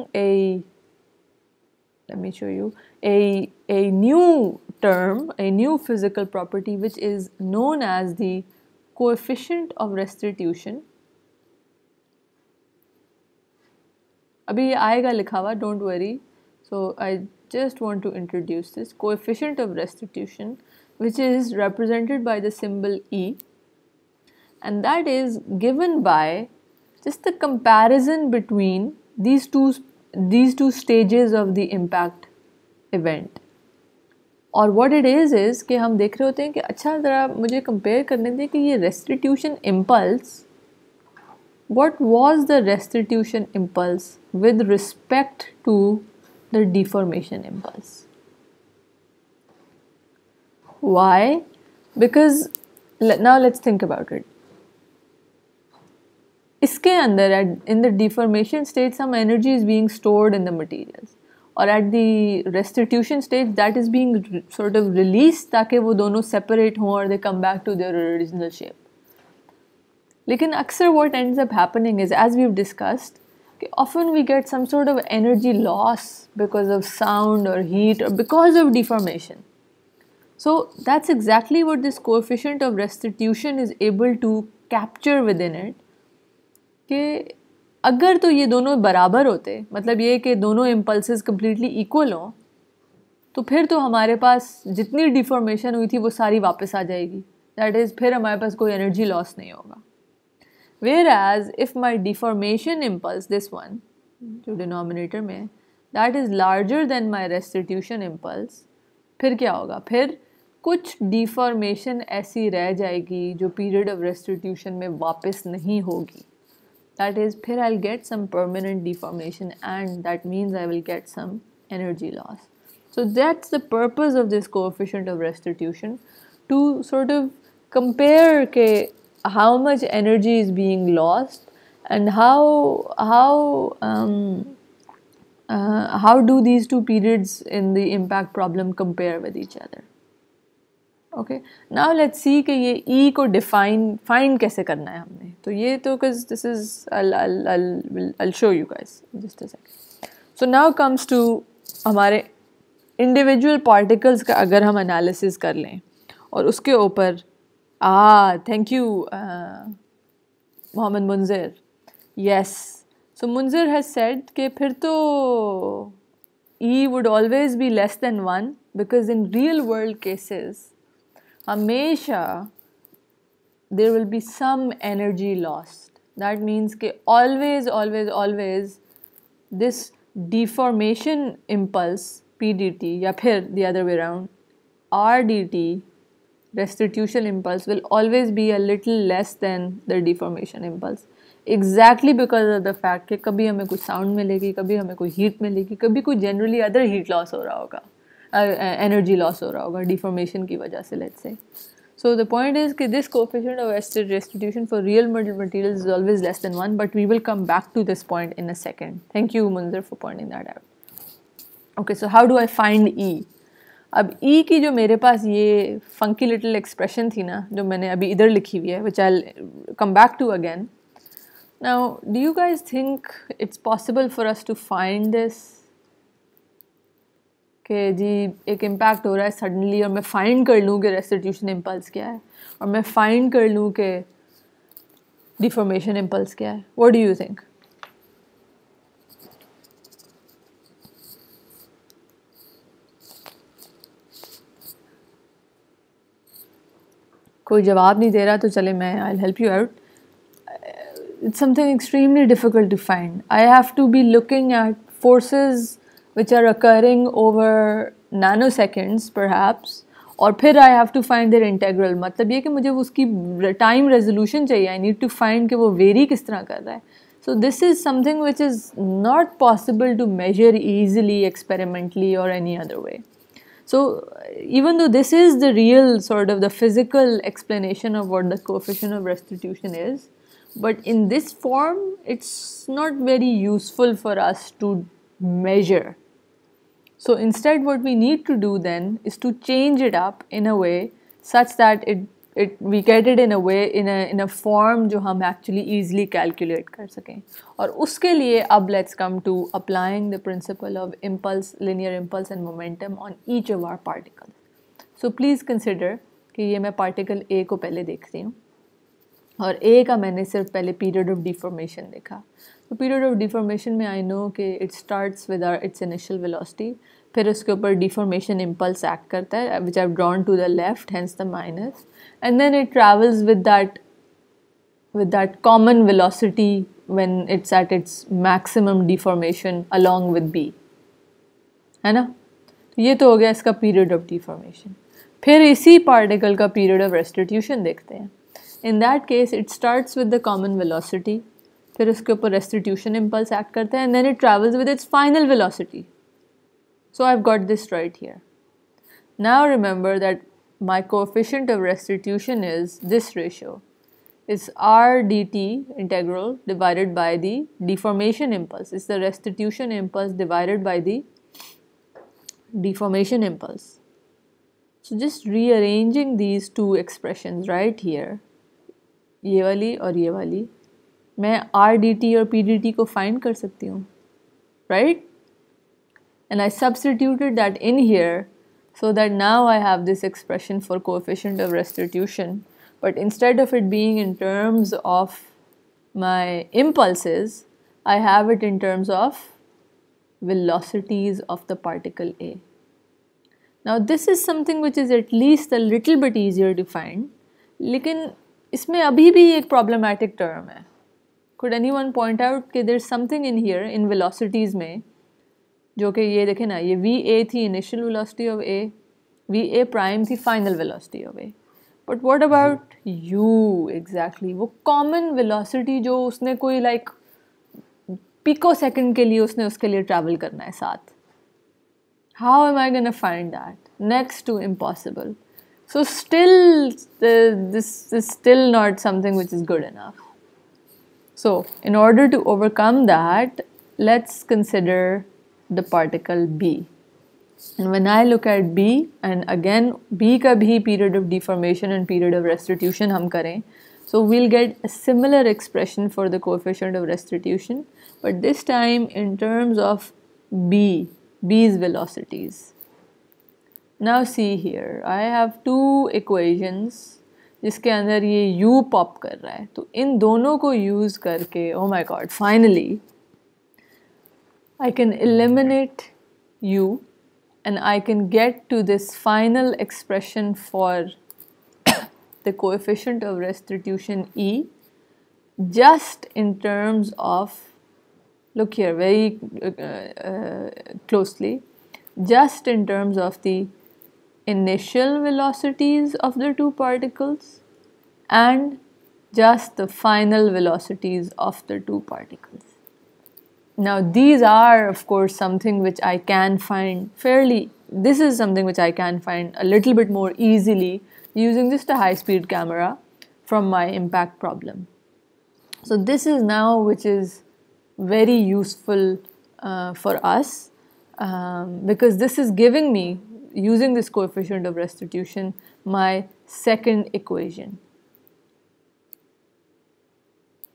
S1: let me show you, a new term, a new physical property which is known as the coefficient of restitution. अभी ये आएगा लिखा हुआ, don't worry. So I just want to introduce this coefficient of restitution, which is represented by the symbol E, and that is given by just the comparison between these two stages of the impact event. और what it is कि हम देख रहे होते हैं कि अच्छा ज़रा मुझे compare करने दें कि ये restitution impulse, what was the restitution impulse with respect to the deformation impulse. Why? Because now let's think about it. इसके अंदर in the deformation stage some energy is being stored in the materials, or at the restitution stage that is being sort of released ताकि वो दोनों separate हों और they come back to their original shape. लेकिन अक्सर what ends up happening is, as we've discussed, often we get some sort of energy loss because of sound or heat or because of deformation. So that's exactly what this coefficient of restitution is able to capture within it. कि अगर तो ये दोनों बराबर होते, मतलब ये कि दोनों impulses completely equal हों, तो फिर तो हमारे पास जितनी deformation हुई थी वो सारी वापस आ जाएगी. That is, फिर हमारे पास कोई energy loss नहीं होगा. Whereas if my deformation impulse, this one, जो denominator में, that is larger than my restitution impulse, फिर क्या होगा? फिर कुछ deformation ऐसी रह जाएगी जो period of restitution में वापस नहीं होगी. That is, फिर I'll get some permanent deformation, and that means I will get some energy loss. So that's the purpose of this coefficient of restitution, to sort of compare के how much energy is being lost and how how do these two periods in the impact problem compare with each other? Okay, now let's see कि ये E को find कैसे करना है हमने. तो ये तो because this is I'll show you guys in just a second. So now comes to हमारे individual particles का अगर हम analysis कर लें और उसके ऊपर thank you Mohammed Munzir. Yes, so Munzir has said कि फिर तो E would always be less than 1 because in real world cases हमेशा there will be some energy lost. That means कि always this deformation impulse P dt या फिर the other way around R dt restitution impulse will always be a little less than the deformation impulse. Exactly because of the fact कि कभी हमें कुछ sound मिलेगी, कभी हमें कोई heat मिलेगी, कभी कोई generally other heat loss हो रहा होगा, energy loss हो रहा होगा deformation की वजह से, let's say. So the point is कि this coefficient of restitution for real materials is always less than 1, but we will come back to this point in a second. Thank you Munzir for pointing that out. Okay, so how do I find E? अब E की जो मेरे पास ये funky little expression थी ना, जो मैंने अभी इधर लिखी हुई है, which I'll come back to again. Now, do you guys think it's possible for us to find this? कि जी एक impact हो रहा है suddenly और मैं find कर लूँ कि restitution impulse क्या है और मैं find कर लूँ कि deformation impulse क्या है. What do you think? कोई जवाब नहीं दे रहा तो चले मैं I'll help you out. It's something extremely difficult to find. I have to be looking at forces which are occurring over nanoseconds perhaps और फिर I have to find their integral. मतलब ये कि मुझे उसकी time resolution चाहिए. I need to find कि वो vary किस तरह कर रहा है. So this is something which is not possible to measure easily experimentally or any other way. So even though this is the real sort of the physical explanation of what the coefficient of restitution is, but in this form it's not very useful for us to measure. So instead what we need to do then is to change it up in a way such that we get it in a way in a form जो हम actually easily calculate कर सकें. और उसके लिए अब let's come to applying the principle of impulse, linear impulse and momentum on each of our particles. So please consider कि ये मैं particle A को पहले देखती हूँ और A का मैंने सिर्फ पहले period of deformation देखा. तो period of deformation में I know कि it starts with its initial velocity, फिर उसके ऊपर deformation impulse act करता है which I've drawn to the left, hence the minus, and then it travels with that common velocity when it's at its maximum deformation along with B, है ना? तो ये तो हो गया इसका period of deformation. फिर इसी particle का period of restitution देखते हैं. In that case it starts with the common velocity, फिर उसके ऊपर restitution impulse act करता है and then it travels with its final velocity. So I've got this right here. Now remember that my coefficient of restitution is this ratio. It's R dt integral divided by the deformation impulse. It's the restitution impulse divided by the deformation impulse. So just rearranging these two expressions right here, ये वाली और ये वाली, मैं R dt और P dt को find कर सकती हूँ, right? And I substituted that in here so that now I have this expression for coefficient of restitution, but instead of it being in terms of my impulses, I have it in terms of velocities of the particle A. Now this is something which is at least a little bit easier to find, लेकिन इसमें अभी भी एक problematic term है. Could anyone point out कि there's something in here in velocities में जो कि ये देखें ना, ये VA थी initial velocity of A, VA prime थी final velocity of A. But what about U exactly? वो common velocity जो उसने कोई like picosecond के लिए उसने उसके लिए travel करना है साथ. How am I gonna find that? Next to impossible. So still, this is still not something which is good enough. So in order to overcome that, let's consider the particle B. And when I look at B, and again B का भी period of deformation and period of restitution हम करें, so we'll get a similar expression for the coefficient of restitution, but this time in terms of B's velocities. Now see here, I have two equations जिसके अंदर ये U pop कर रहा है, तो इन दोनों को यूज करके, oh my god, finally I can eliminate U and I can get to this final expression for the coefficient of restitution E just in terms of, look here very closely, just in terms of the initial velocities of the two particles and just the final velocities of the two particles. Now these are of course something which I can find this is something which I can find a little bit more easily using just a high-speed camera from my impact problem. So this is now which is very useful for us because this is giving me, using this coefficient of restitution, my second equation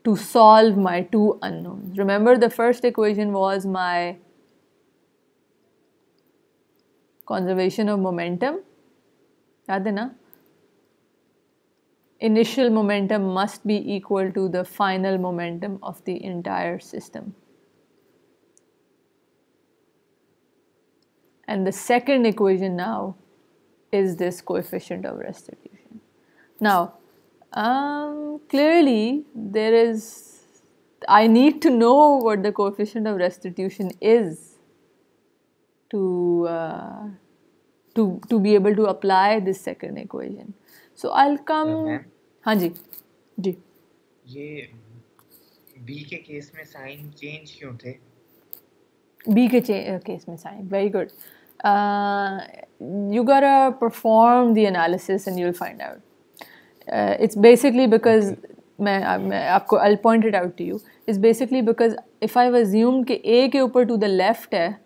S1: to solve my two unknowns. Remember the first equation was my conservation of momentum. याद है ना? Initial momentum must be equal to the final momentum of the entire system. And the second equation now is this coefficient of restitution. Now, clearly I need to know what the coefficient of restitution is to be able to apply this second equation. So I'll come. हाँ जी जी.
S3: ये B के case में sign change क्यों थे?
S1: B के case में sign, very good. You gotta perform the analysis and you'll find out. It's basically because I'll point it out to you. It's basically because if I've assumed कि A के ऊपर to the left है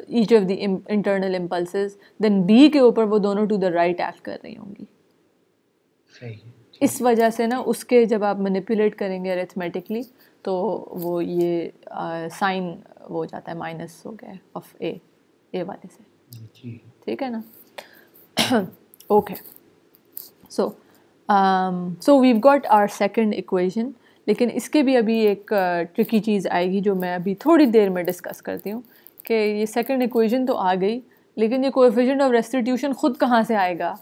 S1: each of the internal impulses, then B के ऊपर वो दोनों to the right act कर रही होंगी.
S3: सही.
S1: इस वजह से ना उसके जब आप manipulate करेंगे arithmetically तो वो ये साइन हो जाता है, माइनस हो गया ऑफ ए वाले से. ठीक है ना? Okay. So we've got our second equation, लेकिन इसके भी अभी एक ट्रिकी चीज़ आएगी जो मैं अभी थोड़ी देर में डिस्कस करती हूँ कि ये सेकंड इक्वेशन तो आ गई, लेकिन ये कोएफिशिएंट ऑफ रेस्टिट्यूशन खुद कहाँ से आएगा?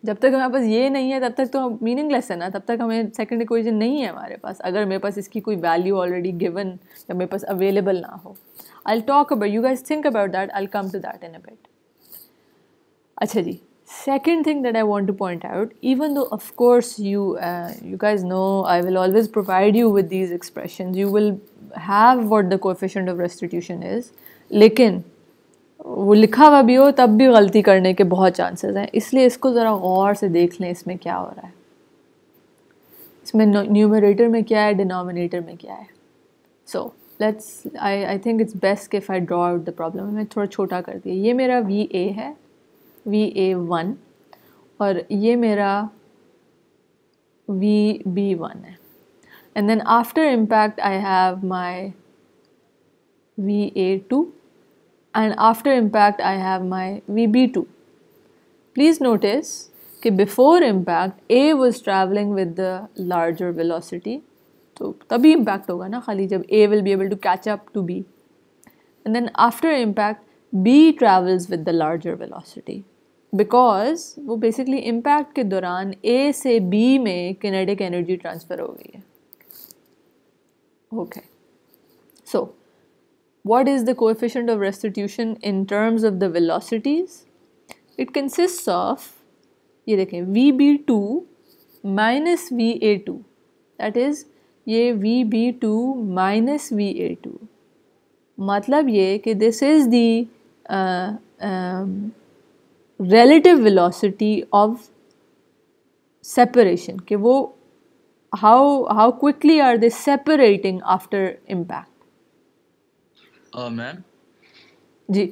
S1: जब तक हमारे पास ये नहीं है तब तक तो मीनिंगलेस है ना, तब तक हमें सेकंड इक्वेशन नहीं है हमारे पास, अगर मेरे पास इसकी कोई वैल्यू ऑलरेडी गिवन या मेरे पास अवेलेबल ना हो. I will talk about, you guys think about that, I will come to that in a bit. अच्छा जी, second thing that I want to point out, even though of course you guys know I will always provide you with these expressions, you will have what the coefficient of restitution is, लेकिन वो लिखा हुआ भी हो तब भी गलती करने के बहुत चांसेस हैं, इसलिए इसको ज़रा गौर से देख लें इसमें क्या हो रहा है, इसमें न्यूमरेटर में क्या है, डिनोमिनेटर में क्या है. So let's, I think it's best if I draw out the problem. मैंने थोड़ा छोटा कर दिया. ये मेरा VA है, VA1, और ये मेरा VB1 है. And then after impact I have my VA2, and after impact I have my VB2. Please notice that before impact A was traveling with the larger velocity, तो तभी impact होगा ना खाली जब A will be able to catch up to B. And then after impact B travels with the larger velocity, because वो basically impact के दौरान A से B में kinetic energy transfer हो गई है. Okay. So, what is the coefficient of restitution in terms of the velocities? It consists of, ये देखें, VB2 minus VA2. That is, ये VB2 minus VA2. मतलब ये कि this is the relative velocity of separation, कि वो how quickly are they separating after impact.
S4: Ma'am,
S1: ji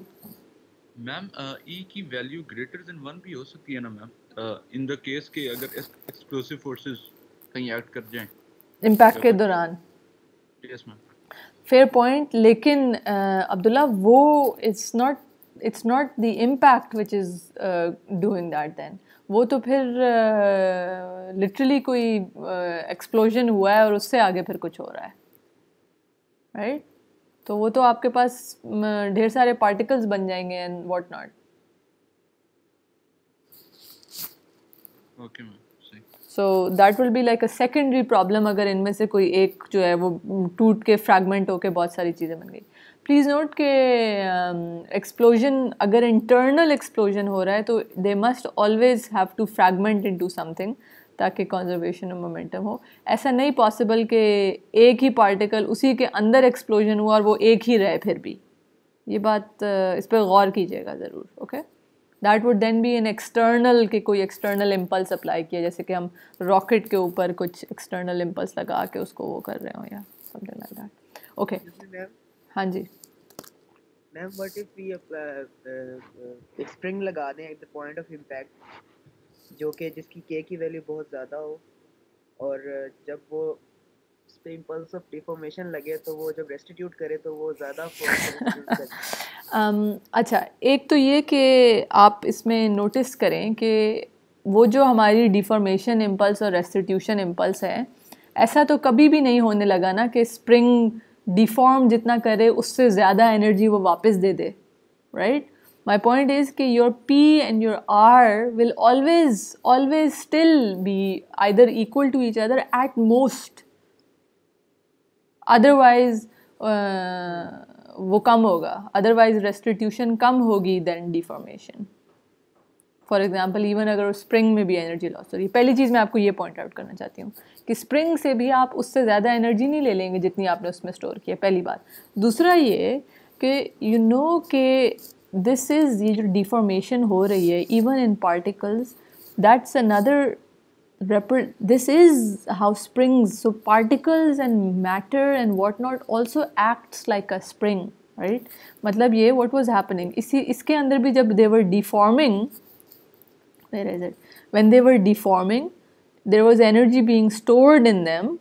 S4: ma'am ई की value greater than 1 भी हो सकती है ना मैम, इन द केस के अगर एक्सप्लोसिव फोर्सेस कहीं एक्ट कर जाएं
S1: इम्पैक्ट के
S4: कुछ।
S1: दौरान।
S4: Yes ma'am.
S1: फेयर पॉइंट, लेकिन अब्दुल्ला वो it's not the impact which is doing that then. वो तो फिर लिटरली कोई एक्सप्लोजन हुआ है और उससे आगे फिर कुछ हो रहा है, राइट? तो वो तो आपके पास ढेर सारे पार्टिकल्स बन जाएंगे and what not.
S4: Okay ma'am, सही।
S1: So that will be like a secondary problem अगर इनमें से कोई एक जो है वो टूट के फ्रैगमेंट होके बहुत सारी चीज़ें बन गई। प्लीज़ नोट के एक्सप्लोजन अगर इंटरनल एक्सप्लोजन हो रहा है तो they must always have to fragment into something ताकि कंजर्वेशन ऑफ मोमेंटम हो। ऐसा नहीं पॉसिबल कि एक ही पार्टिकल उसी के अंदर एक्सप्लोजन हुआ और वो एक ही रहे फिर भी। ये बात इस पर गौर कीजिएगा ज़रूर, okay? That would then be an external कि कोई एक्सटर्नल इम्पल्स अप्लाई किया, जैसे कि हम रॉकेट के ऊपर कुछ एक्सटर्नल इम्पल्स लगा के उसको वो कर रहे हो या समथिंग लाइक दैट। ओके, हाँ जी।
S5: मैम व्हाट इफ वी एक स्प्रिंग लगा दें at the point of impact जो कि जिसकी के की वैल्यू बहुत ज़्यादा हो, और जब वो उस पे इम्पल्स ऑफ डिफॉर्मेशन लगे तो वो जब रेस्टिट्यूट करे तो वो ज़्यादा फोर्स से रेस्टिट्यूट करे।
S1: अच्छा, एक तो ये कि आप इसमें नोटिस करें कि वो जो हमारी डिफॉर्मेशन इम्पल्स और रेस्टिट्यूशन इम्पल्स है, ऐसा तो कभी भी नहीं होने लगा ना कि स्प्रिंग डिफॉर्म जितना करे उससे ज़्यादा एनर्जी वो वापस दे दे, राइट? My point is कि your P and your R will always still be either equal to each other at most. Otherwise वो कम होगा, otherwise restitution कम होगी than deformation. For example even अगर स्प्रिंग में भी एनर्जी लॉस हो रही है, पहली चीज़ मैं आपको ये पॉइंट आउट करना चाहती हूँ कि स्प्रिंग से भी आप उससे ज़्यादा एनर्जी नहीं ले लेंगे जितनी आपने उसमें स्टोर की है, पहली बात। दूसरा ये कि यू नो कि दिस इज़, ये जो डिफॉर्मेशन हो रही है even in particles, that's another this is how springs, so particles and matter and whatnot also acts like a spring, right? मतलब ये what was happening, इसके अंदर भी जब they were deforming, where is it, when they were deforming there was energy being stored in them,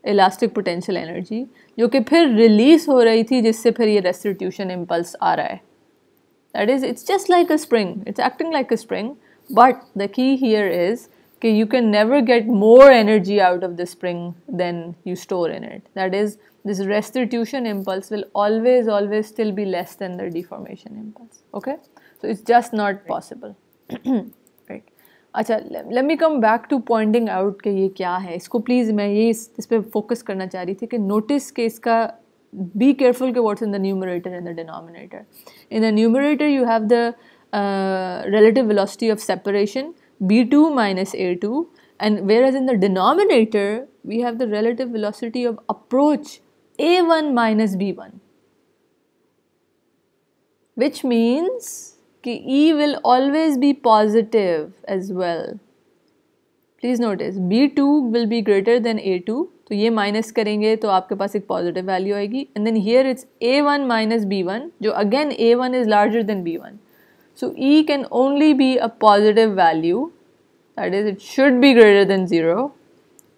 S1: elastic potential energy, जो कि फिर release हो रही थी जिससे फिर ये restitution impulse आ रहा है। That is, it's just like a spring, it's acting like a spring, but the key here is कि you can never get more energy out of the spring than you store in it. That is, this restitution impulse will always still be less than the deformation impulse, okay? So it's just not possible. Right. अच्छा, let me come back to pointing out कि ये क्या है। इसको please मैं ये इस पे फोकस करना चाह रही थी कि नोटिस के इसका be careful कि what's in the numerator and the denominator. In the numerator you have the relative velocity of separation b2 minus a2, and whereas in the denominator we have the relative velocity of approach a1 minus b1, which means कि E will always be positive as well. Please notice B2 will be greater than A2, तो ये minus करेंगे तो आपके पास एक positive value आएगी, and then here it's A1 minus B1, जो again A1 is larger than B1. So E can only be a positive value, that is it should be greater than 0.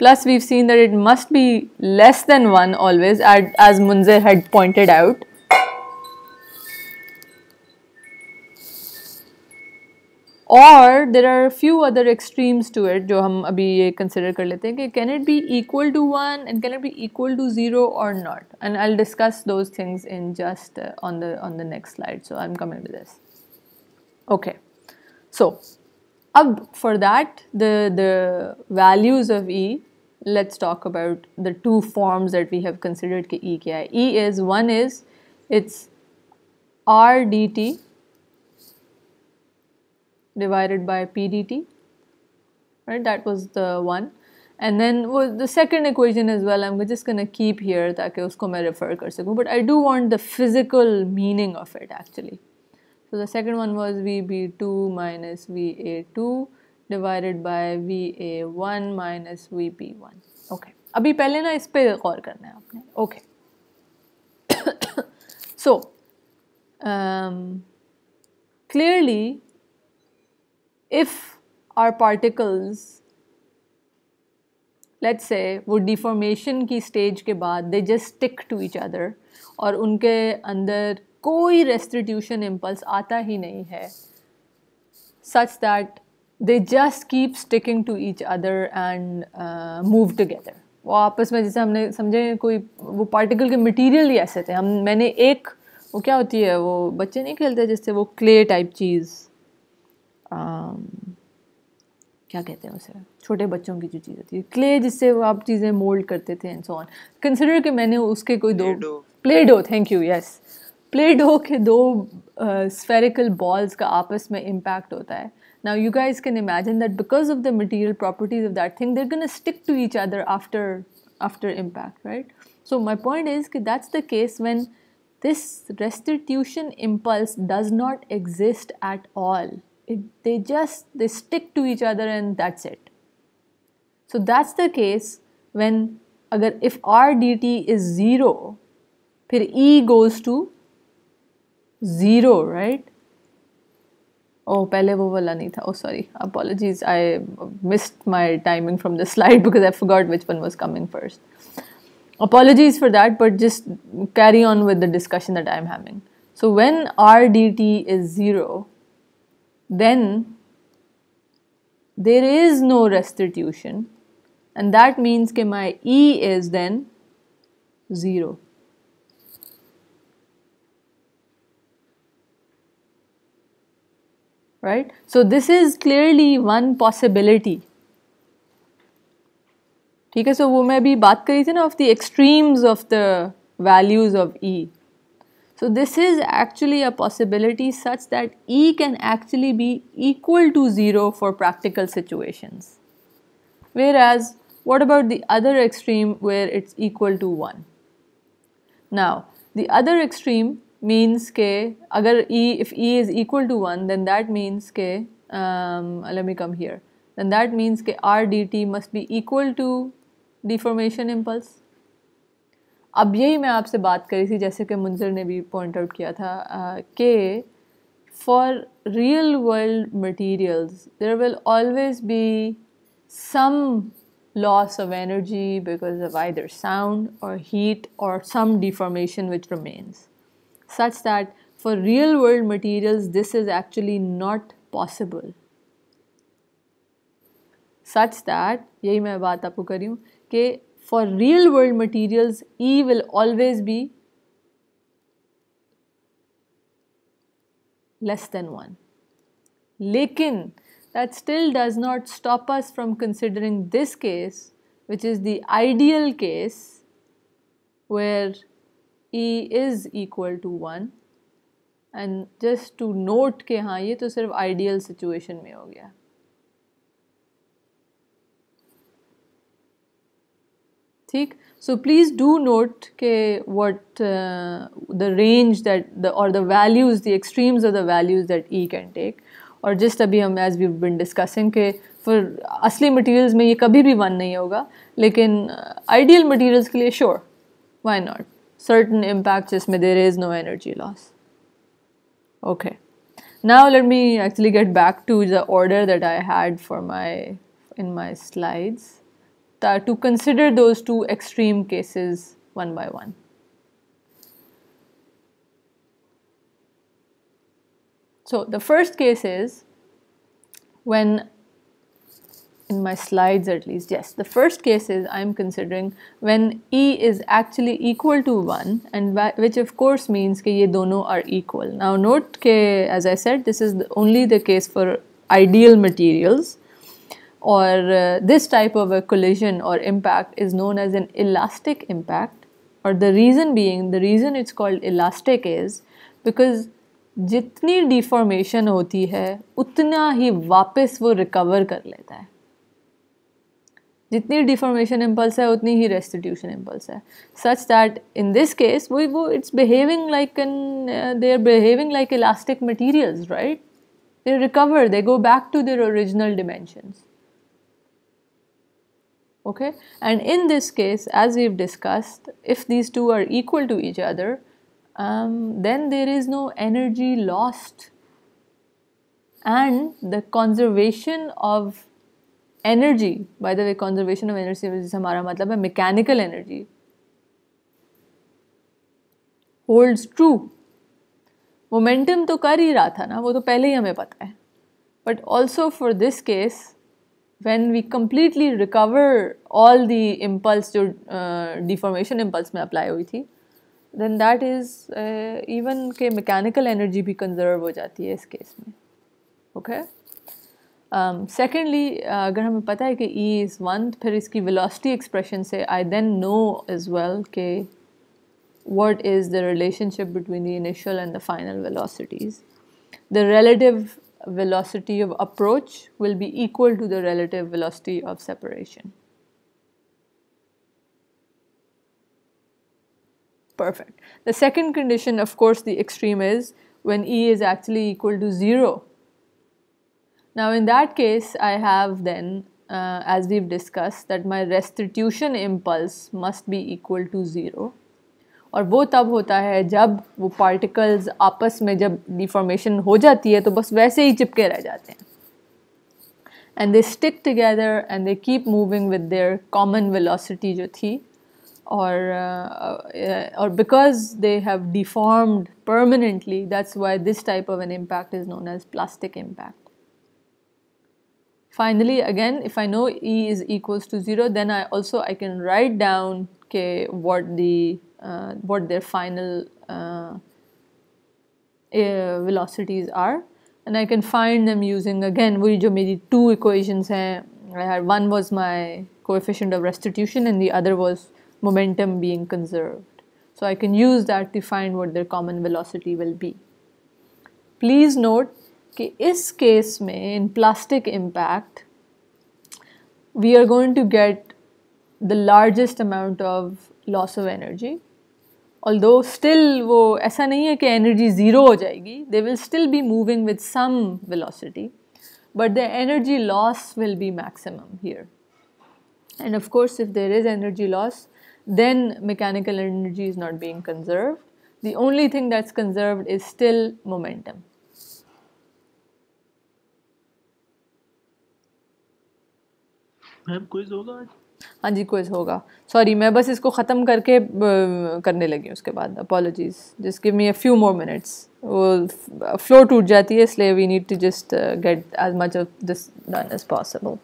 S1: Plus we've seen that it must be less than 1 always, as Munzir had pointed out. और there are a few other extremes to it जो हम अभी ये consider कर लेते हैं कि can it be equal to 1 and can it be equal to 0 or not, and I'll discuss those things in just on the next slide, so I'm coming to this. Okay, so अब for that the values of E, let's talk about the two forms that we have considered कि E क्या है। E is, one is it's R dt divided by p dt, right? That was the one, and then the second equation as well I'm just gonna keep here ताकि उसको मैं refer कर सकूँ, but I do want the physical meaning of it actually. So the second one was VB2 minus VA2 divided by VA1 minus VB1. Okay, अभी पहले ना इस पे गौर करना है आपने. Okay. So clearly, if our particles, let's say, वो deformation की stage के बाद they just stick to each other और उनके अंदर कोई restitution impulse आता ही नहीं है, such that they just keep sticking to each other and move together. वो आपस में जैसे हमने समझे कोई वो पार्टिकल के मटेरियल ही ऐसे थे, मैंने एक वो क्या होती है वो बच्चे नहीं खेलते जिससे वो क्ले टाइप चीज़ क्या कहते हैं उसे, छोटे बच्चों की जो चीज़ होती है क्ले जिससे वो आप चीज़ें मोल्ड करते थे एंड सो ऑन. कंसिडर कि मैंने उसके कोई दो Play Doh, thank you, yes, Play Doh के दो स्फेरिकल बॉल्स का आपस में इम्पैक्ट होता है. Now you guys can imagine that because of the material properties of that thing, they're going to stick to each other after impact, right? So my point is that that's the case when this restitution impulse does not exist at all. They stick to each other and that's it. So that's the case when if r dt is 0, फिर E goes to 0, right? Oh, पहले वो वाला नहीं था. Oh, sorry. Apologies. I missed my timing from the slide because I forgot which one was coming first. Apologies for that, but just carry on with the discussion that I'm having. So when r dt is 0, then there is no restitution, and that means that my E is then 0. Right? So this is clearly one possibility. ठीक है, so वो मैं अभी बात करी थी ना of the extremes of the values of E. So this is actually a possibility such that E can actually be equal to 0 for practical situations. Whereas, what about the other extreme where it's equal to 1? Now, the other extreme means के अगर if E is equal to 1, then that means के let me come here, then that means के r dt must be equal to deformation impulse. अब यही मैं आपसे बात करी थी जैसे कि मुंजर ने भी पॉइंट आउट किया था कि for real world materials there will always be some loss of energy because of either sound or heat or some deformation which remains, such that for real world materials this is actually not possible. Such that, यही मैं बात आपको कर रही हूँ कि for real world materials E will always be less than 1. लेकिन that still does not stop us from considering this case, which is the ideal case where E is equal to 1, and just to note कि हाँ ये तो सिर्फ ideal situation में हो गया. ठीक, so please do note के what the range that the values, the extremes of the values that E can take. और just अभी हम as we've been discussing के for असली materials में ये कभी भी 1 नहीं होगा, लेकिन ideal materials के लिए sure, why not? Certain impacts जिसमें there is no energy loss. Okay, now let me actually get back to the order that I had for in my slides to consider those two extreme cases one by one. So the first case is when, in my slides at least, yes, the first case is I'm considering when E is actually equal to 1, and which of course means कि ये दोनों are equal. Now note कि as I said, this is only the case for ideal materials, or this type of a collision or impact is known as an elastic impact, or the reason it's called elastic is because जितनी deformation होती है उतना ही वापस वो recover कर लेता है. जितनी deformation impulse है उतनी ही restitution impulse है, such that in this case it's behaving like they're behaving like elastic materials, right? They recover, they go back to their original dimensions. Okay, and in this case, as we've discussed, if these two are equal to each other, then there is no energy lost, and the conservation of energy, by the way, conservation of energy से हमारा मतलब है mechanical energy, holds true. Momentum तो कर ही रहा था ना, वो तो पहले ही हमें पता है. But also for this case, when we completely recover all the impulse जो deformation impulse में apply हुई थी, then that is even के mechanical energy भी conserve हो जाती है इस case में. Okay? Secondly, अगर हमें पता है कि E is 1, फिर इसकी velocity expression से I then know as well कि what is the relationship between the initial and the final velocities. The relative velocity of approach will be equal to the relative velocity of separation. Perfect. The second condition, of course, the extreme is when E is actually equal to 0. Now in that case, I have then, as we've discussed, that my restitution impulse must be equal to 0. और वो तब होता है जब वो particles आपस में जब डिफॉर्मेशन हो जाती है तो बस वैसे ही चिपके रह जाते हैं, and they stick together and they keep moving with their common velocity जो थी, और because they have deformed permanently, that's why this type of an impact is known as plastic impact. Finally, again, if I know E is equals to 0, then I can write down what their final velocities are, and I can find them using, again, वही जो मेरी 2 equations हैं. I had one was my coefficient of restitution and the other was momentum being conserved. So I can use that to find what their common velocity will be. Please note कि इस case में in plastic impact we are going to get the largest amount of loss of energy, although still वो ऐसा नहीं है कि energy 0 हो जाएगी, they will still be moving with some velocity, but the energy loss will be maximum here. And of course, if there is energy loss, then mechanical energy is not being conserved. The only thing that's conserved is still momentum.
S6: Ma'am quiz होगा आज?
S1: हाँ जी, quiz होगा. Sorry, मैं बस इसको ख़त्म करके करने लगी उसके बाद. Apologies, just give me a few more minutes. वो फ्लो टूट जाती है, इसलिए we need to just get as much of this done as possible.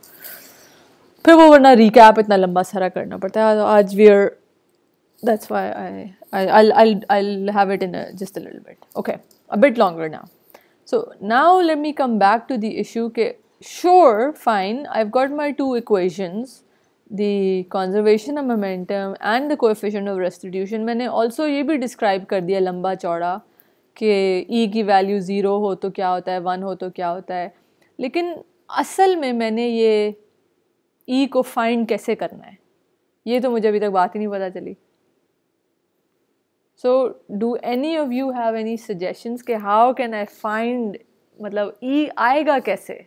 S1: फिर वो वरना रिकैप इतना लंबा सारा करना पड़ता है. आज we are, that's why I'll have it in just a little bit. Okay, a bit longer now. So now let me come back to the issue के sure, fine, I've got my 2 equations, the conservation of momentum and the coefficient of restitution. मैंने also ये भी describe कर दिया लंबा चौड़ा कि E की value 0 हो तो क्या होता है, 1 हो तो क्या होता है, लेकिन असल में मैंने ये E को find कैसे करना है ये तो मुझे अभी तक बात ही नहीं पता चली. So do any of you have any suggestions कि how can I find, मतलब E आएगा कैसे?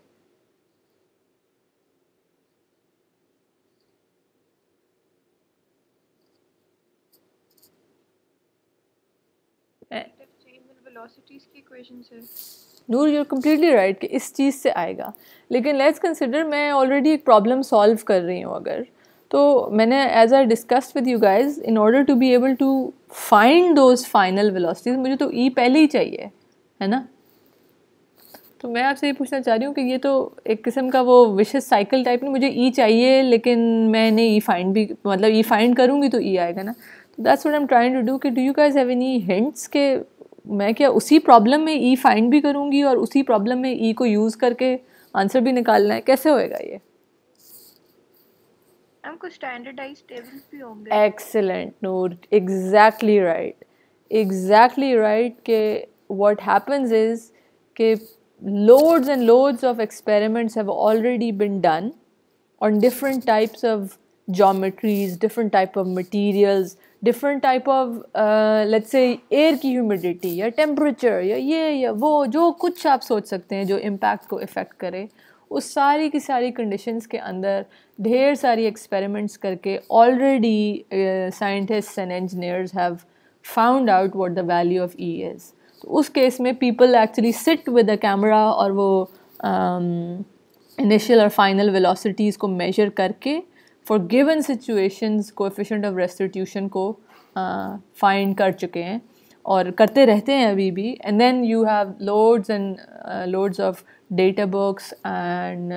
S1: नूर, you're completely right कि इस चीज़ से आएगा, लेकिन let's consider मैं already एक problem solve कर रही हूँ अगर, तो मैंने as I discussed with you guys, in order to be able to find those final velocities मुझे तो E पहले ही चाहिए, है ना? तो मैं आपसे ये पूछना चाह रही हूँ कि ये तो एक किस्म का वो विशेष साइकिल टाइप नहीं, मुझे E चाहिए लेकिन मैंने E फाइंड भी, मतलब E फाइंड करूँगी तो E आएगा ना. तो that's what I am trying to do कि do you guys have any hints के मैं क्या उसी प्रॉब्लम में E फाइंड भी करूँगी और उसी प्रॉब्लम में E को यूज़ करके आंसर भी निकालना है, कैसे होएगा ये?
S7: हमको स्टैंडर्डाइज्ड टेबल्स भी होंगे.
S1: एक्सीलेंट नूर, एग्जैक्टली राइट कि व्हाट हैपेंस इज कि loads and loads of experiments have already been done on different types of geometries, different type of materials, different type of let's say air की humidity या temperature या ये या वो जो कुछ आप सोच सकते हैं जो impact को affect करे, उस सारी की सारी conditions के अंदर ढेर सारी experiments करके already scientists and engineers have found out what the value of E is. तो उस केस में people actually sit with a camera और वो initial और final velocities को measure करके for given situations coefficient of restitution को find कर चुके हैं और करते रहते हैं अभी भी. And then you have loads and loads of data books and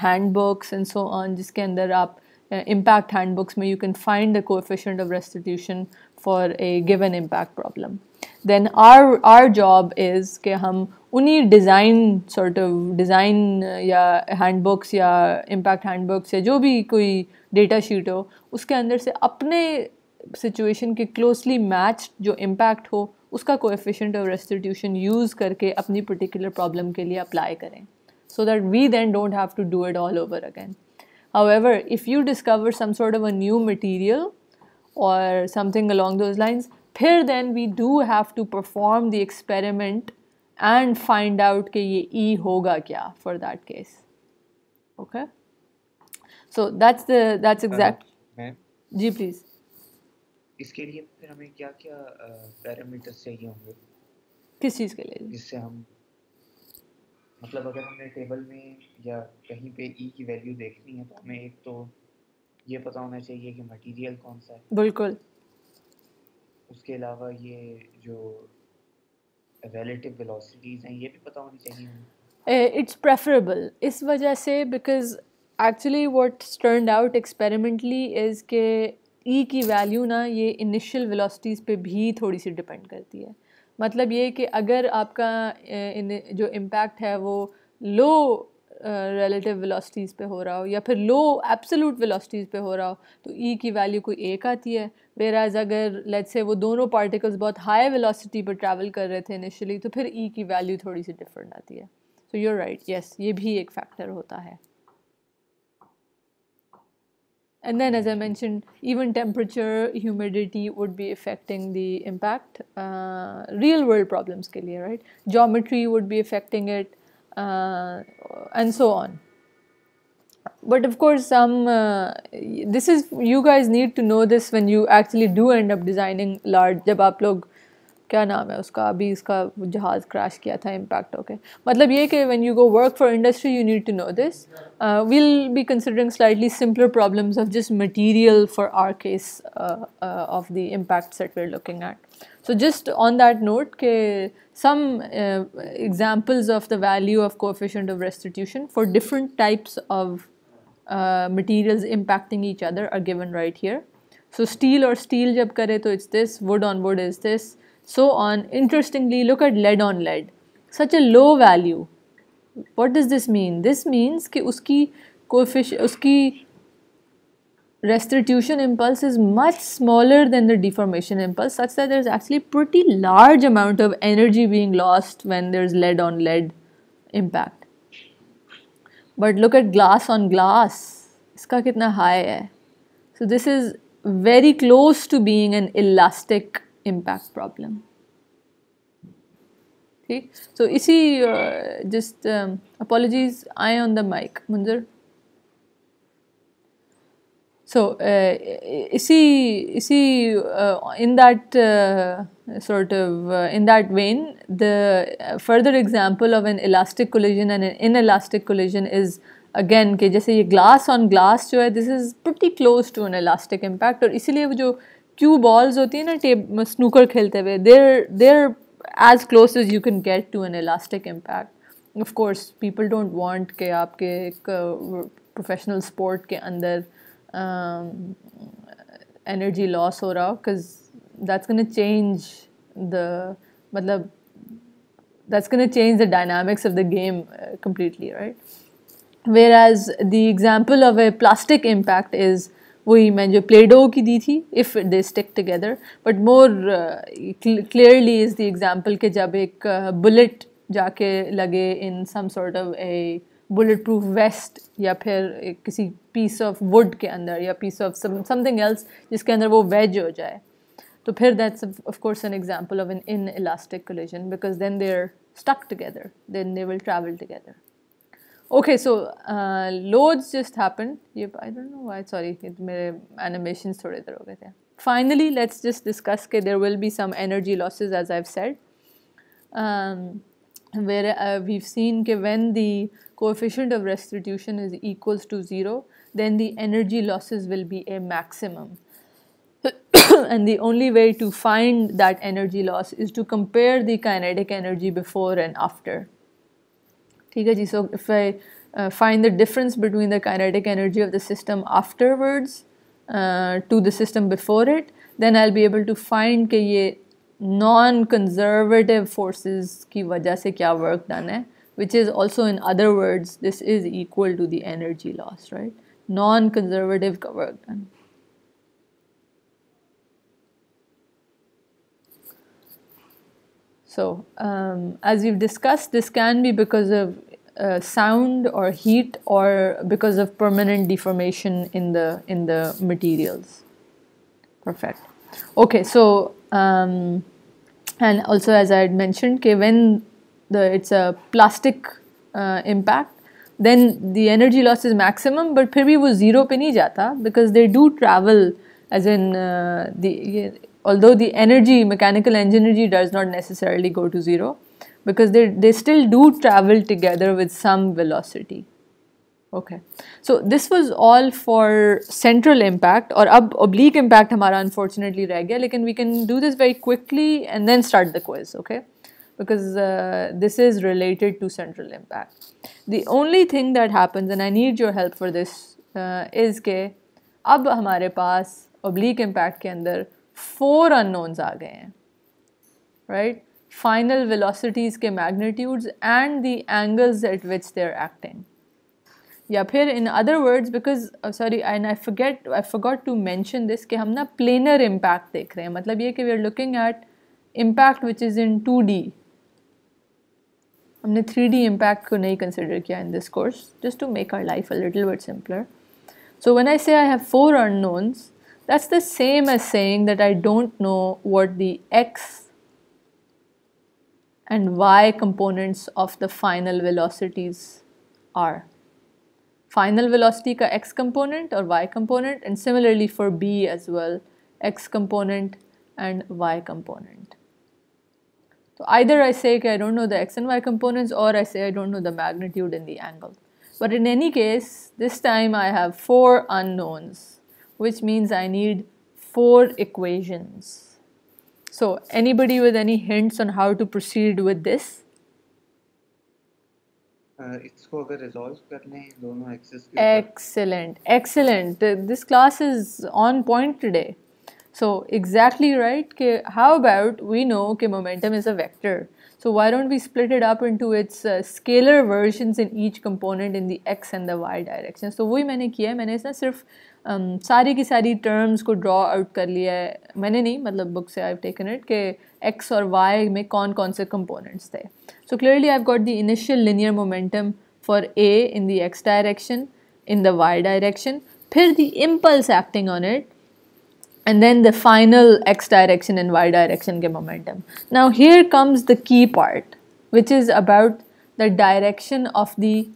S1: handbooks and so on जिसके अंदर आप impact handbooks में you can find the coefficient of restitution for a given impact problem. Then our job is कि हम उन्हीं design या handbooks या impact handbooks या जो भी कोई data sheet हो उसके अंदर से अपने situation के closely matched जो impact हो उसका coefficient of restitution use करके अपनी particular problem के लिए apply करें, so that we then don't have to do it all over again. However, if you discover some sort of a new material or something along those lines, then we do have to perform the experiment and find out कि ये E होगा क्या for that case. Okay? So that's exact.
S3: Ma'am
S1: जी please.
S3: इसके लिए फिर हमें क्या क्या पैरामीटर्स चाहिए होंगे
S1: किस चीज़ के लिए?
S3: जिससे हम मतलब अगर हमने टेबल में या कहीं पे ई की वैल्यू देखनी है तो हमें एक तो ये पता होना चाहिए कि मटेरियल कौन सा है.
S1: बिल्कुल.
S3: उसके अलावा ये जो रिलेटिव वेलोसिटीज हैं ये भी पता होनी चाहिए हमें.
S1: It's preferable इस वजह से because actually what's turned out experimentally is कि E की वैल्यू ना ये initial velocities पे भी थोड़ी सी डिपेंड करती है. मतलब ये कि अगर आपका जो इम्पैक्ट है वो लो relative velocities पे हो रहा हो या फिर लो absolute velocities पे हो रहा हो तो E की वैल्यू कोई एक आती है. whereas अगर let's say वो दोनों particles बहुत high velocity पर travel कर रहे थे initially तो फिर E की वैल्यू थोड़ी सी different आती है. so you're right, yes, ये भी एक factor होता है. And then as I mentioned, even temperature, humidity would be affecting the impact. Real world problems के लिए, right? Geometry would be affecting it, and so on. But of course this is, you guys need to know this when you actually do end up designing large, जब आप लोग क्या नाम है उसका अभी इसका जहाज़ क्रैश किया था इम्पैक्ट होके. मतलब ये कि when you go work for industry you need to know this. We'll be considering slightly simpler problems of just material for our case of the impacts that we're looking at. So just on that note के some examples of the value of coefficient of restitution for different types of materials impacting each other are given right here. So steel or steel जब करे तो it's this, wood on wood is this, so on. Interestingly, look at lead on lead. Such a low value. What does this mean? This means कि उसकी coefficient, उसकी restitution impulse is much smaller than the deformation impulse, such that there's actually pretty large amount of energy being lost when there's lead on lead impact. But look at glass on glass. इसका कितना high है. So this is very close to being an elastic impact problem. Okay, so इसी just apologies, I on the mic, Munzir. So इसी in that sort of in that vein, the further example of an elastic collision and an inelastic collision is again कि जैसे ये glass on glass जो है, this is pretty close to an elastic impact. और इसीलिए वो जो Q balls होती है ना स्नूकर खेलते हुए, they're as close as you can get to an elastic impact. Of course people don't want कि आपके एक professional sport के अंदर energy loss हो रहा हो, because that's going to change the मतलब that's going to change the dynamics of the game completely, right? Whereas the example of a plastic impact is वही मैं जो प्लेडो की दी थी, if they stick together, but more clearly is the example कि जब एक bullet जाके लगे in some sort of a bulletproof vest या फिर किसी piece of wood के अंदर या piece of something else जिसके अंदर वो wedge हो जाए, तो फिर that's of course an example of an inelastic collision, because then they're stuck together, then they will travel together. Okay, so loads just happened. Yep, I don't know why. Sorry, मेरे animations थोड़े इधर हो गए थे. finally, let's just discuss that there will be some energy losses, as I've said. Where we've seen that when the coefficient of restitution is equals to 0, then the energy losses will be a maximum. And the only way to find that energy loss is to compare the kinetic energy before and after. So if I find the difference between the kinetic energy of the system afterwards to the system before it, then I'll be able to find that ये non-conservative forces की वजह से क्या work done है, which is also, in other words, this is equal to the energy loss, right? Non-conservative work done. So, as we've discussed, this can be because of sound or heat, or because of permanent deformation in the materials. Perfect. Okay, so and also, as I had mentioned, when it's a plastic impact, then the energy loss is maximum, but फिर भी वो zero पे नहीं जाता, because they do travel, as in although the mechanical energy does not necessarily go to zero, because they still do travel together with some velocity. Okay, so this was all for central impact, और अब oblique impact हमारा unfortunately रह गया, लेकिन we can do this very quickly and then start the quiz, okay? Because this is related to central impact. The only thing that happens, and I need your help for this, is कि अब हमारे पास oblique impact के अंदर 4 unknowns आ गए हैं, right? Final velocities के magnitudes and the angles at which they're acting. या फिर in other words, because sorry, and I forgot to mention this, कि हम ना planar impact देख रहे हैं. मतलब ये कि we are looking at impact which is in 2D. हमने 3D impact को नहीं consider किया in this course, just to make our life a little bit simpler. So when I say I have 4 unknowns, that's the same as saying that I don't know what the x and y components of the final velocities are. Final velocity ka x component or y component, and similarly for B as well, x component and y component. So either I say I don't know the x and y components, or I say I don't know the magnitude and the angle. But in any case, this time I have 4 unknowns, which means I need 4 equations. So anybody with any hints on how to proceed with this?
S3: इसको अगर resolve करने हैं दोनों axes के
S1: ऊपर. Excellent. This class is on point today. So exactly right. How about we know that momentum is a vector. So why don't we split it up into its scalar versions in each component in the x and the y direction. So वही मैंने किया है. मैंने इसना सिर्फ सारी की सारी terms को draw out कर लिया है. मैंने नहीं, मतलब book से I've taken it कि x और y में कौन से components थे. So clearly I've got the initial linear momentum for A in the x direction, in the y direction, फिर the impulse acting on it, and then the final x direction and y direction के momentum. Now here comes the key part, which is about the direction of the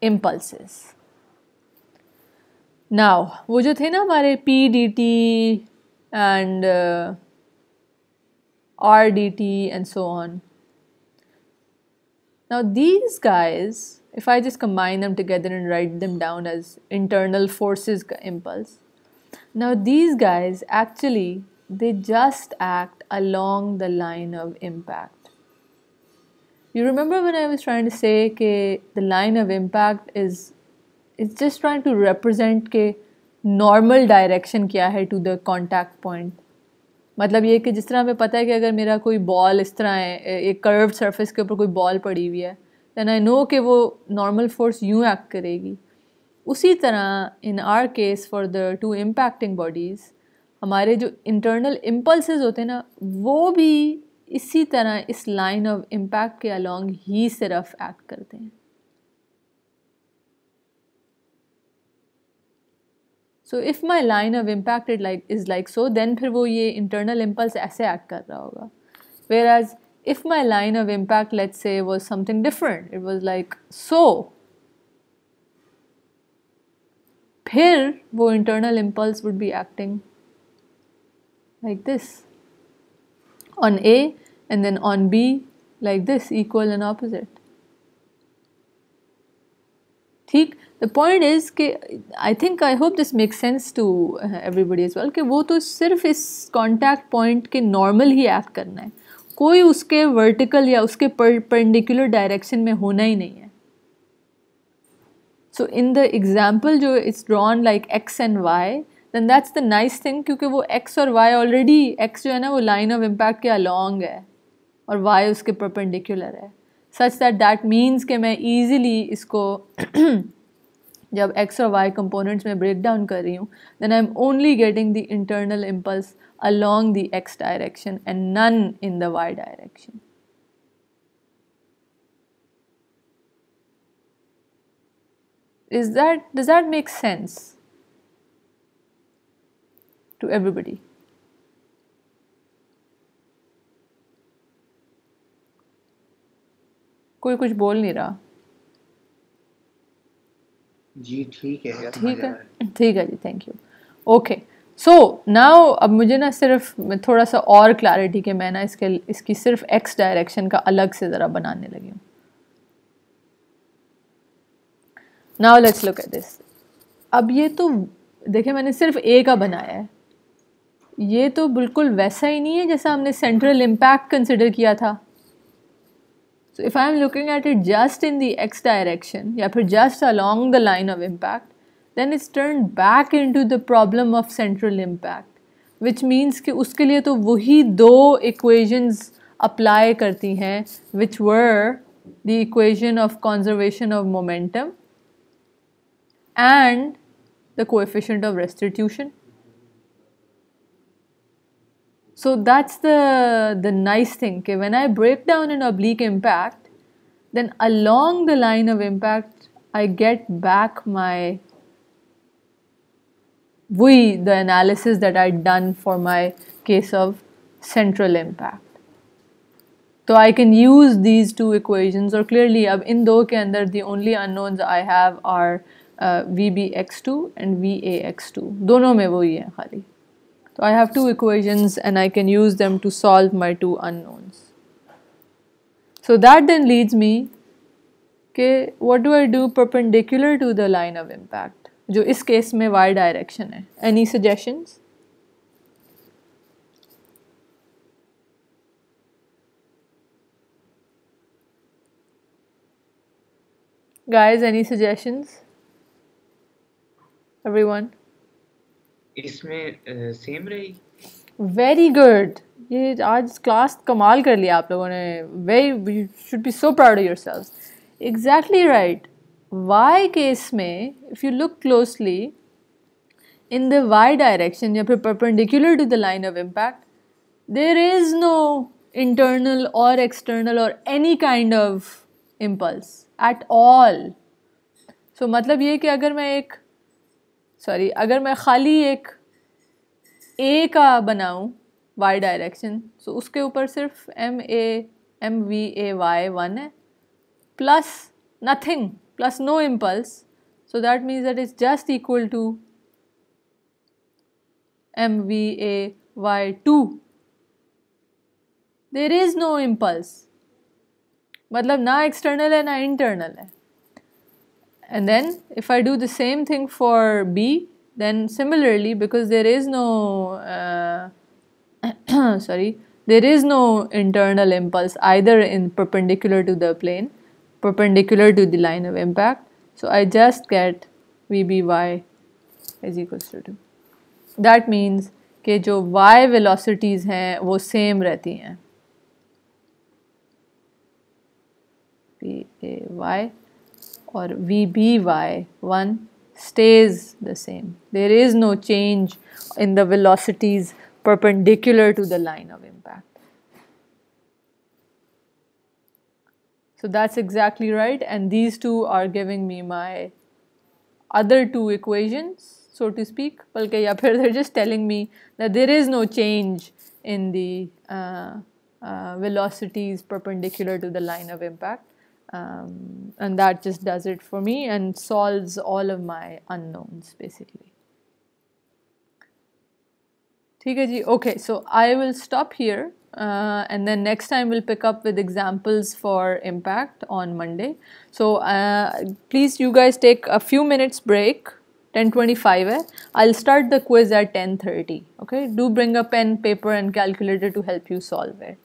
S1: impulses. Now वो जो थे ना हमारे p dt and r dt and so on. Now these guys, if I just combine them together and write them down as internal forces ka impulse, now these guys actually, they just act along the line of impact. You remember when I was trying to say that the line of impact is just trying to represent के normal direction क्या है to the contact point. मतलब ये कि जिस तरह हमें पता है कि अगर मेरा कोई बॉल इस तरह है, एक curved surface के ऊपर कोई बॉल पड़ी हुई है, then I know कि वो normal force यूँ act करेगी. उसी तरह in our case for the 2 impacting bodies, हमारे जो internal impulses होते हैं ना, वो भी इसी तरह इस line of impact के along ही सिर्फ act करते हैं. So if my line of impact is like so, then फिर वो ये internal impulse ऐसे act कर रहा होगा. Whereas if my line of impact, let's say, was something different, it was like so, फिर वो internal impulse would be acting like this, on A, and then on B like this, equal and opposite. ठीक, the point is कि I hope this makes sense to everybody as well कि वो तो सिर्फ इस contact point के normal ही act करना है, कोई उसके vertical या उसके perpendicular direction में होना ही नहीं है. So in the example जो it's drawn like x and y, then that's the nice thing क्योंकि वो x और y already, x जो है ना वो line of impact के along है और y उसके perpendicular है, such that means कि मैं easily इसको जब x और y components में break down कर रही हूँ, then I'm only getting the internal impulse along the x direction and none in the y direction. Does that make sense to everybody? कोई कुछ बोल नहीं रहा.
S3: जी ठीक है,
S1: ठीक है जी, thank you. Okay, so now अब मुझे ना सिर्फ थोड़ा सा और क्लैरिटी के मैं ना इसकी सिर्फ x डायरेक्शन का अलग से ज़रा बनाने लगी हूँ. Now let's look at this. अब ये तो देखिए मैंने सिर्फ A का बनाया है, ये तो बिल्कुल वैसा ही नहीं है जैसा हमने सेंट्रल इम्पैक्ट कंसिडर किया था. So if I am looking at it just in the x direction या फिर just along the line of impact, then it's turned back into the problem of central impact, which means कि उसके लिए तो वही दो equations apply करती हैं, which were the equation of conservation of momentum and the coefficient of restitution. So that's the nice thing कि when I break down an oblique impact, then along the line of impact I get back my the analysis that I'd done for my case of central impact. So I can use these two equations, or clearly अब इन दो के अंदर the only unknowns I have are VBX2 and VAX2, दोनों में वही है खाली. So I have two equations and I can use them to solve my two unknowns. So that then leads me, okay, what do I do perpendicular to the line of impact? जो इस case में y direction है. Any suggestions? Guys, any suggestions? Everyone?
S3: इसमें same रहेगी.
S1: Very good. ये आज class कमाल कर लिया आप लोगों ने. You should be so proud of yourselves. Exactly right. Y case में, if you look closely, in the y direction या फिर perpendicular to the line of impact, there is no internal or external or any kind of impulse at all. So मतलब ये कि अगर मैं खाली एक A का बनाऊँ y डायरेक्शन, so उसके ऊपर सिर्फ MVAY1 है, plus nothing, plus no impulse. So that means that it's just equal to MVAY2. There is no impulse. मतलब ना external है ना internal है. And then if I do the same thing for B, then similarly, because there is no there is no internal impulse either in perpendicular to the plane, perpendicular to the line of impact, so I just get VBY is equals to 2. That means कि जो y velocities हैं वो same रहती हैं, VAY or VBY1 stays the same. There is no change in the velocities perpendicular to the line of impact. So that's exactly right, and these two are giving me my other two equations, so to speak. Balki ya phir they're just telling me that there is no change in the velocities perpendicular to the line of impact. And that just does it for me and solves all of my unknowns basically. ठीक है जी. Okay, so I will stop here, and then next time we'll pick up with examples for impact on Monday. So please you guys take a few minutes break. 10:25 hai. I'll start the quiz at 10:30. Okay, do bring a pen, paper and calculator to help you solve it.